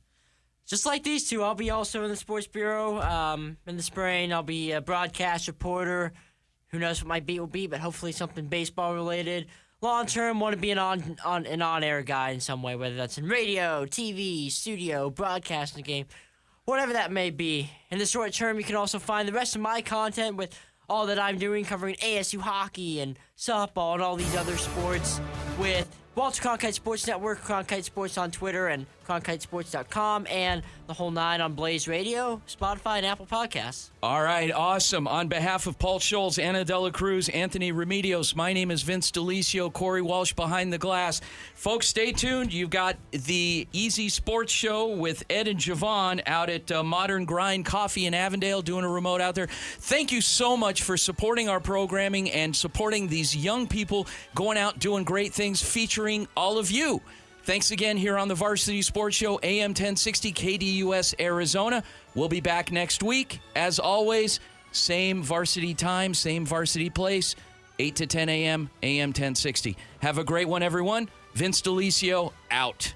Just like these two, I'll be also in the Sports Bureau. In the spring, I'll be a broadcast reporter. Who knows what my beat will be, but hopefully something baseball-related. Long-term, want to be an on-air guy in some way, whether that's in radio, TV, studio, broadcasting the game, whatever that may be. In the short term, you can also find the rest of my content with all that I'm doing, covering ASU hockey and softball and all these other sports with Walter Cronkite Sports Network, Cronkite Sports on Twitter, and CronkiteSports.com, and the whole 9 on Blaze Radio, Spotify, and Apple Podcasts. All right, awesome. On behalf of Paul Scholes, Anna Dela Cruz, Anthony Remedios, my name is Vince Delicio, Corey Walsh behind the glass. Folks, stay tuned. You've got the Easy Sports Show with Ed and Javon out at Modern Grind Coffee in Avondale, doing a remote out there. Thank you so much for supporting our programming and supporting these young people going out doing great things, featuring all of you. Thanks again here on the Varsity Sports Show, AM 1060 KDUS Arizona. We'll be back next week. As always, same varsity time, same varsity place, 8 to 10 a.m., AM 1060. Have a great one, everyone. Vince Delicio, out.